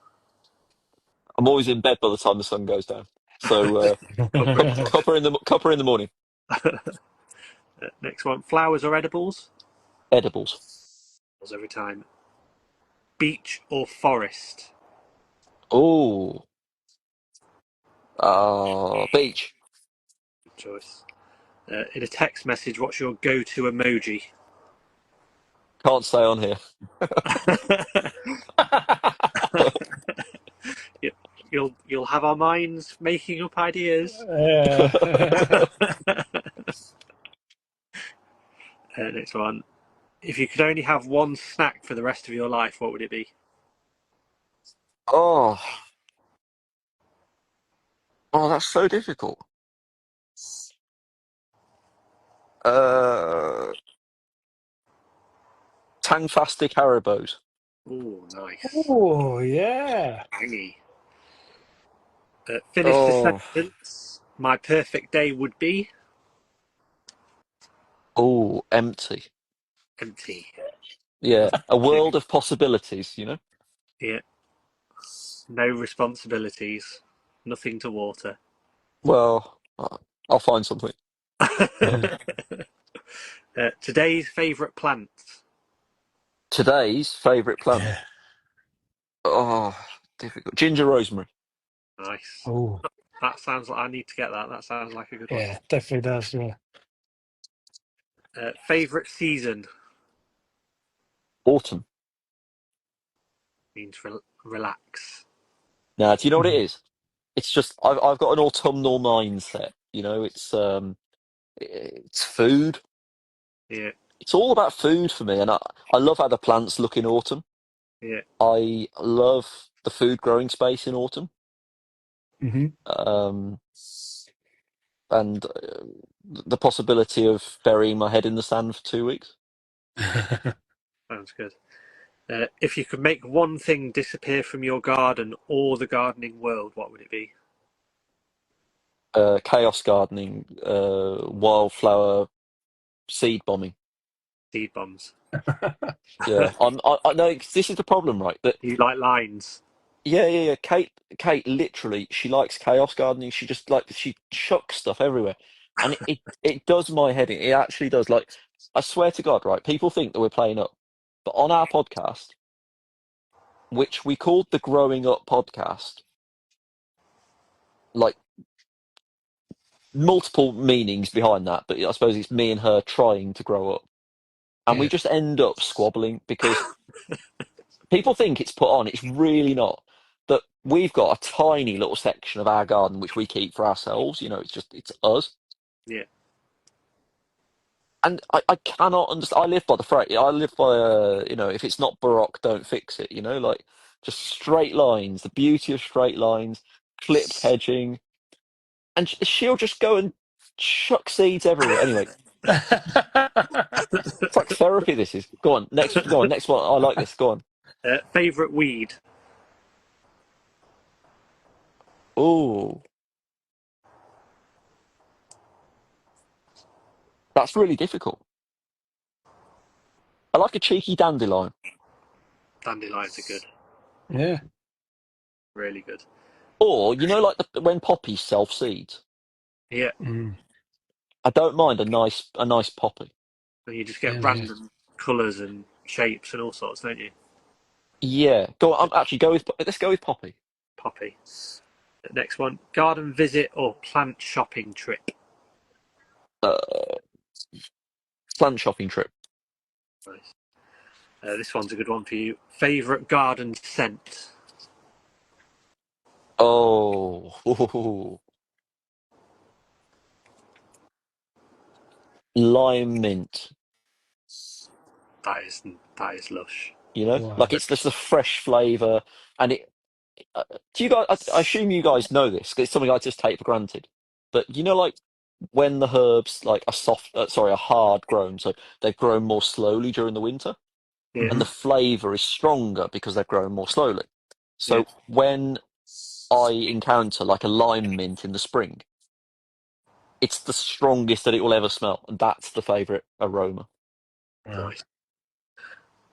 I'm always in bed by the time the sun goes down. So Cuppa in the morning. cuppa in the morning. Next one, flowers or edibles? Edibles. Every time. Beach or forest? Oh, beach. Good choice. In a text message, what's your go-to emoji? Can't stay on here. You'll have our minds making up ideas. Yeah. Next one. If you could only have one snack for the rest of your life, what would it be? Oh, that's so difficult. Uh, Tangfastic Haribos. Oh, nice. Oh, yeah. Tangy. Finish the Oh, sentence. My perfect day would be empty. empty. Yeah, Nothing a to do. world of possibilities, you know? Yeah. No responsibilities. Nothing to water. Well, I'll find something. Today's favourite plant. Today's favourite plant. Yeah. Oh, difficult. Ginger rosemary. Nice. Oh, That sounds like I need to get that. That sounds like a good one. yeah, definitely does. Yeah. Favourite season Autumn. means relax. Now, do you know what it Mhm. is? It's just I've got an autumnal mindset. You know, it's food. Yeah, It's all about food for me, and I love how the plants look in autumn. yeah. I love the food growing space in autumn. Mhm. Um, and the possibility of burying my head in the sand for 2 weeks. Sounds good. If you could make one thing disappear from your garden or the gardening world, what would it be? Chaos gardening, wildflower seed bombing. Seed bombs. Yeah, I know this is the problem, right? That You like lines? yeah. Kate, literally, she likes chaos gardening. She chucks stuff everywhere, and it does my head in. It actually does. Like, I swear to God, right? People think that we're playing up, but on our podcast, which we called the Growing Up podcast, like multiple meanings behind that, but I suppose it's me and her trying to grow up. And we Yeah. just end up squabbling because people think it's put on. It's really not. That we've got a tiny little section of our garden which we keep for ourselves. You know, it's us. Yeah. And I cannot understand. I live by the phrase. I live by if it's not Baroque, don't fix it. You know, like just straight lines. The beauty of straight lines, clipped hedging, and she'll just go and chuck seeds everywhere. Anyway, it's like therapy. This is. Go on, next. Go on, next one. I like this. Go on. Favorite weed? Oh, that's really difficult. I like a cheeky dandelion. Dandelions are good. Yeah. Really good. Or, like when poppies self-seed. Yeah. Mm. I don't mind a nice poppy. And you just get Yeah. Yeah. random colours and shapes and all sorts, don't you? Yeah. Go on, actually let's go with poppy. Poppy. Next one. Garden visit or plant shopping trip? Uh, Plant shopping trip. Nice. This one's a good one for you. Favourite garden scent? Oh, lime mint. that is lush. You know, Wow. like it's just a fresh flavour, and it. Do you guys? I assume you guys know this 'cause it's something I just take for granted. But you know, like when the herbs like are are hard grown, so they've grown more slowly during the winter, Yeah, and the Hmm. flavour is stronger because they've grown more slowly. yeah, So when I encounter like a lime mint in the spring, it's the strongest that it will ever smell, and that's the favourite aroma. Wow. nice.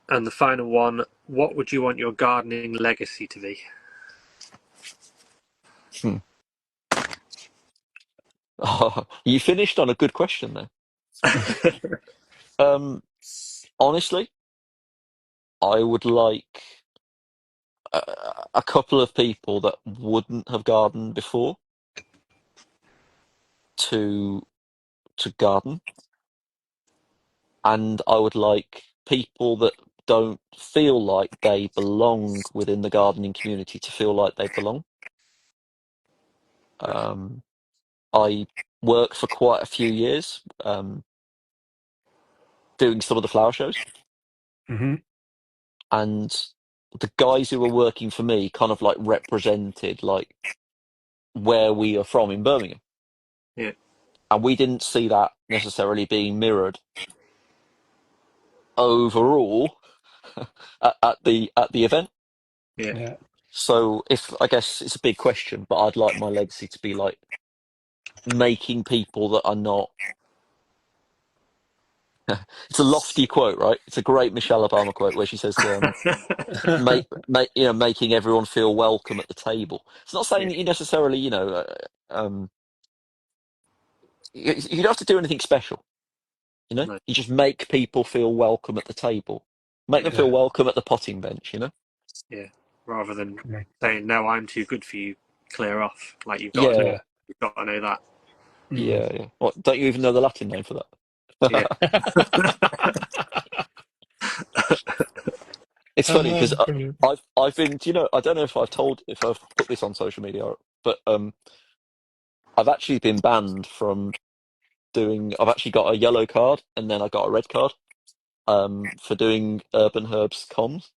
And the final one: what would you want your gardening legacy to be? Hmm. Oh, you finished on a good question there. Um, honestly, I would like a couple of people that wouldn't have gardened before to garden, and I would like people that don't feel like they belong within the gardening community to feel like they belong. Um, I worked for quite a few years doing some of the flower shows, Hmm. and the guys who were working for me kind of like represented like where we are from in Birmingham, Yeah, and we didn't see that necessarily being mirrored overall at the event. yeah, Yeah. So if I guess it's a big question, but I'd like my legacy to be like making people that are not. It's a lofty quote, right? It's a great Michelle Obama quote where she says, making everyone feel welcome at the table." It's not saying yeah. that you necessarily, you don't have to do anything special. You know, No, you just make people feel welcome at the table, make them yeah, feel Yeah. welcome at the potting bench. You know, yeah. Rather than Yeah. saying no, I'm too good for you. Clear off. Like yeah, Yeah. you've got to know that. Mm. yeah, yeah. What, don't you even know the Latin name for Yeah, that? It's funny because Brilliant. I've been, I don't know if I've put this on social media, but I've actually been banned from doing. I've actually got a yellow card and then I got a red card for doing Urban Herbs comms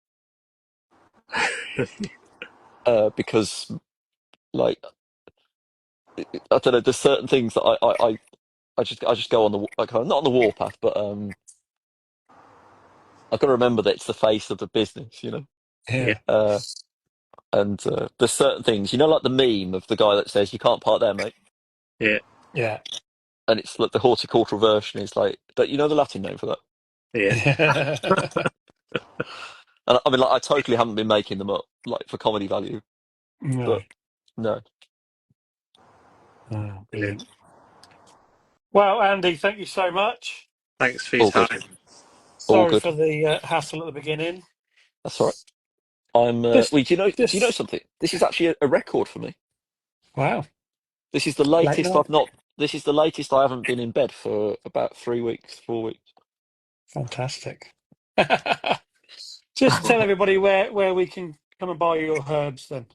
because like I don't know, there's certain things that I just go on the like not on the warpath, but I've got to remember that it's the face of the business, you know. yeah, Yeah. Uh, and there's certain things, like the meme of the guy that says you can't park there, mate, yeah, Yeah. and it's like the horticultural version is like, don't you know the Latin name for that? yeah. Yeah. And I mean, like, I totally haven't been making them up, like for comedy value, No. but no. Oh, Brilliant. brilliant. Well, Andy, thank you so much. Thanks for your All good, time. all Sorry good. for the hassle at the beginning. That's all right. I'm. Just, Wait, do you know just, something? This is actually a record for me. wow. This is the Late latest night. I've not. This is the latest I haven't been in bed for about 3 weeks, 4 weeks. Fantastic. Just tell everybody where we can come and buy your herbs then.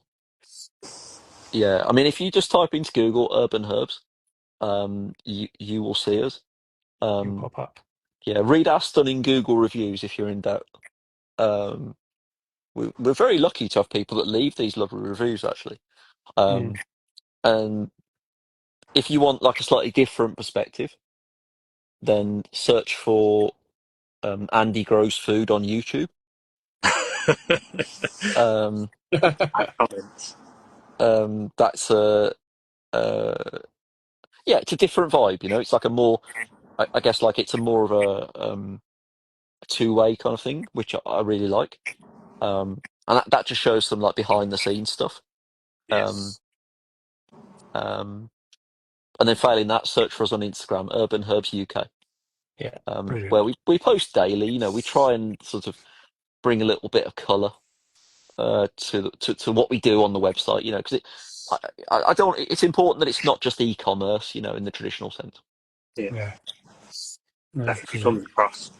Yeah, I mean, if you just type into Google "urban herbs," you will see us. You'll Um, pop up. yeah, read our stunning Google reviews if you're in doubt. Um, we're very lucky to have people that leave these lovely reviews, actually. Mm. Um, and if you want like a slightly different perspective, then search for Andy Grows Food on YouTube. Um, Comments. that's uh, yeah, it's a different vibe. It's like a more, I guess, like it's a more of a two-way kind of thing, which I really like. And that just shows some like behind the scenes stuff. Yeah, Um, um, and then failing that, search for us on Instagram, Urban Herbs UK, Yeah, where brilliant. we post daily. We try and sort of bring a little bit of colour to what we do on the website. Because I don't. It's important that it's not just e-commerce. In the traditional sense. yeah. Yeah, no, Definitely brilliant. comes across.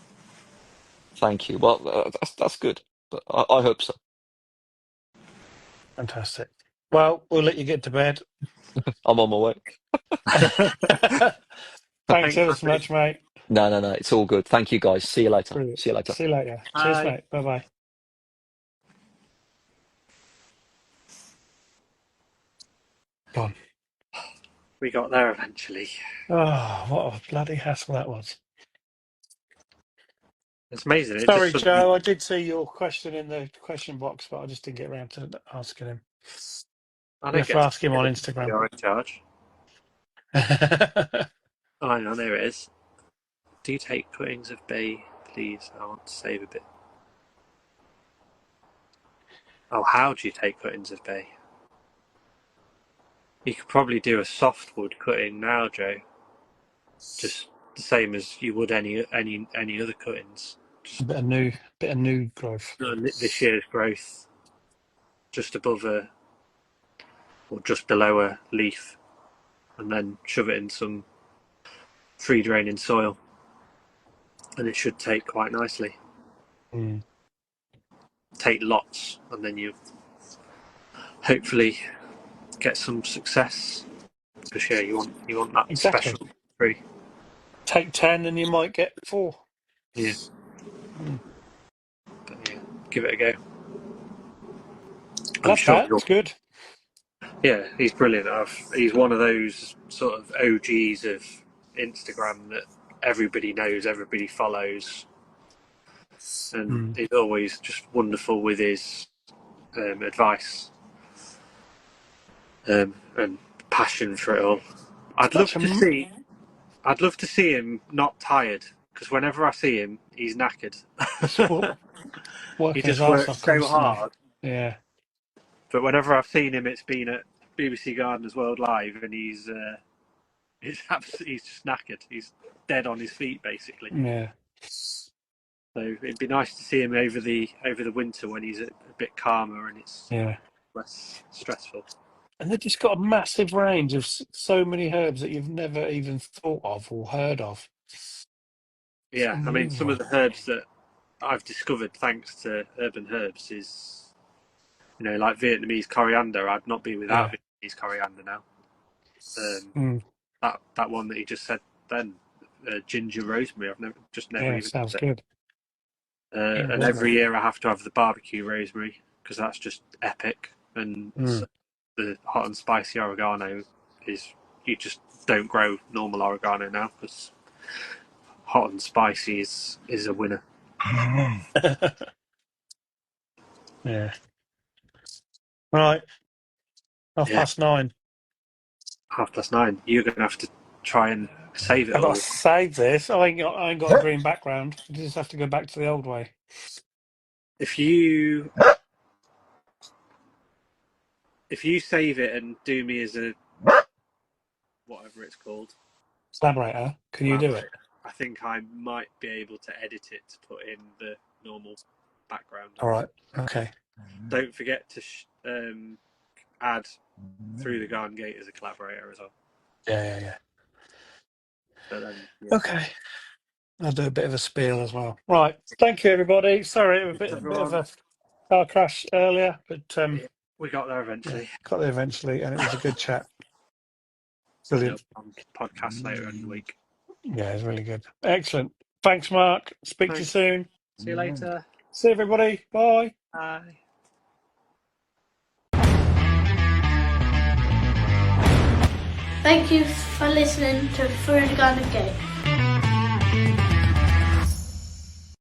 Thank you. Well, that's good. But I hope so. Fantastic. Well, we'll let you get to bed. I'm on my way. Thanks Thanks, ever so Andy. much, mate. No. It's all good. Thank you, guys. See you later. Brilliant. See you later. See you later. Bye. Cheers, mate. Bye-bye. Gone. We got there eventually. Oh, what a bloody hassle that was. It's amazing. It just Sorry, suddenly, Joe. I did see your question in the question box, but I just didn't get around to asking him. I You don't have to get ask him on Instagram. you're in charge. Oh, hang on, there it is. Do you take cuttings of bay, please? I want to save a bit. Oh, how do you take cuttings of bay? You could probably do a softwood cutting now, Joe. Just the same as you would any other cuttings. A bit of new growth. This year's growth, just above or just below a leaf, and then shove it in some free draining soil, and it should take quite nicely. Mm. Take lots, and then you hopefully get some success. Because yeah, you want that Exactly. special free. Take 10 and you might get 4. Yeah. Mm. But yeah, give it a go. I'm Love sure that. It's good. yeah, he's brilliant. He's one of those sort of OGs of Instagram that everybody knows, everybody follows, and he's always just wonderful with his advice and passion for it all. I'd love to see him not tired, because whenever I see him, he's knackered. He Working his just arse works off so constantly. hard. Yeah. But whenever I've seen him, it's been at BBC Gardeners World Live, and he's just knackered. He's dead on his feet, basically. Yeah. So it'd be nice to see him over the winter when he's a bit calmer and it's less stressful. And they've just got a massive range of so many herbs that you've never even thought of or heard of. Yeah, I mean, some of the herbs that I've discovered thanks to Urban Herbs is, like Vietnamese coriander. I'd not be without Vietnamese coriander now. That one that he just said then, ginger rosemary. I've never even sounds had it. good. And every year I have to have the barbecue rosemary because that's just epic. And the hot and spicy oregano is, you just don't grow normal oregano now because hot and spicy is a winner. Yeah. Right. 9:30. 9:30. You're going to have to try and save it I've got all. to save this. I ain't got a green background. I just have to go back to the old way. If you save it and do me as a whatever it's called, Collaborator, can you do it? I think I might be able to edit it to put in the normal background. All right. Okay. Don't forget to add Through the Garden Gate as a collaborator as well. Yeah. But then, Okay. I'll do a bit of a spiel as well. Right. Thank you, everybody. Sorry, a bit of a car crash earlier, but we got there eventually. Yeah, got there eventually, and it was a good chat. Brilliant. Podcast later in the week. Yeah, it's really good. Excellent. Thanks, Mark. Speak to you soon. See you later. See everybody. Bye. Bye. Thank you for listening to Through the Garden Gate.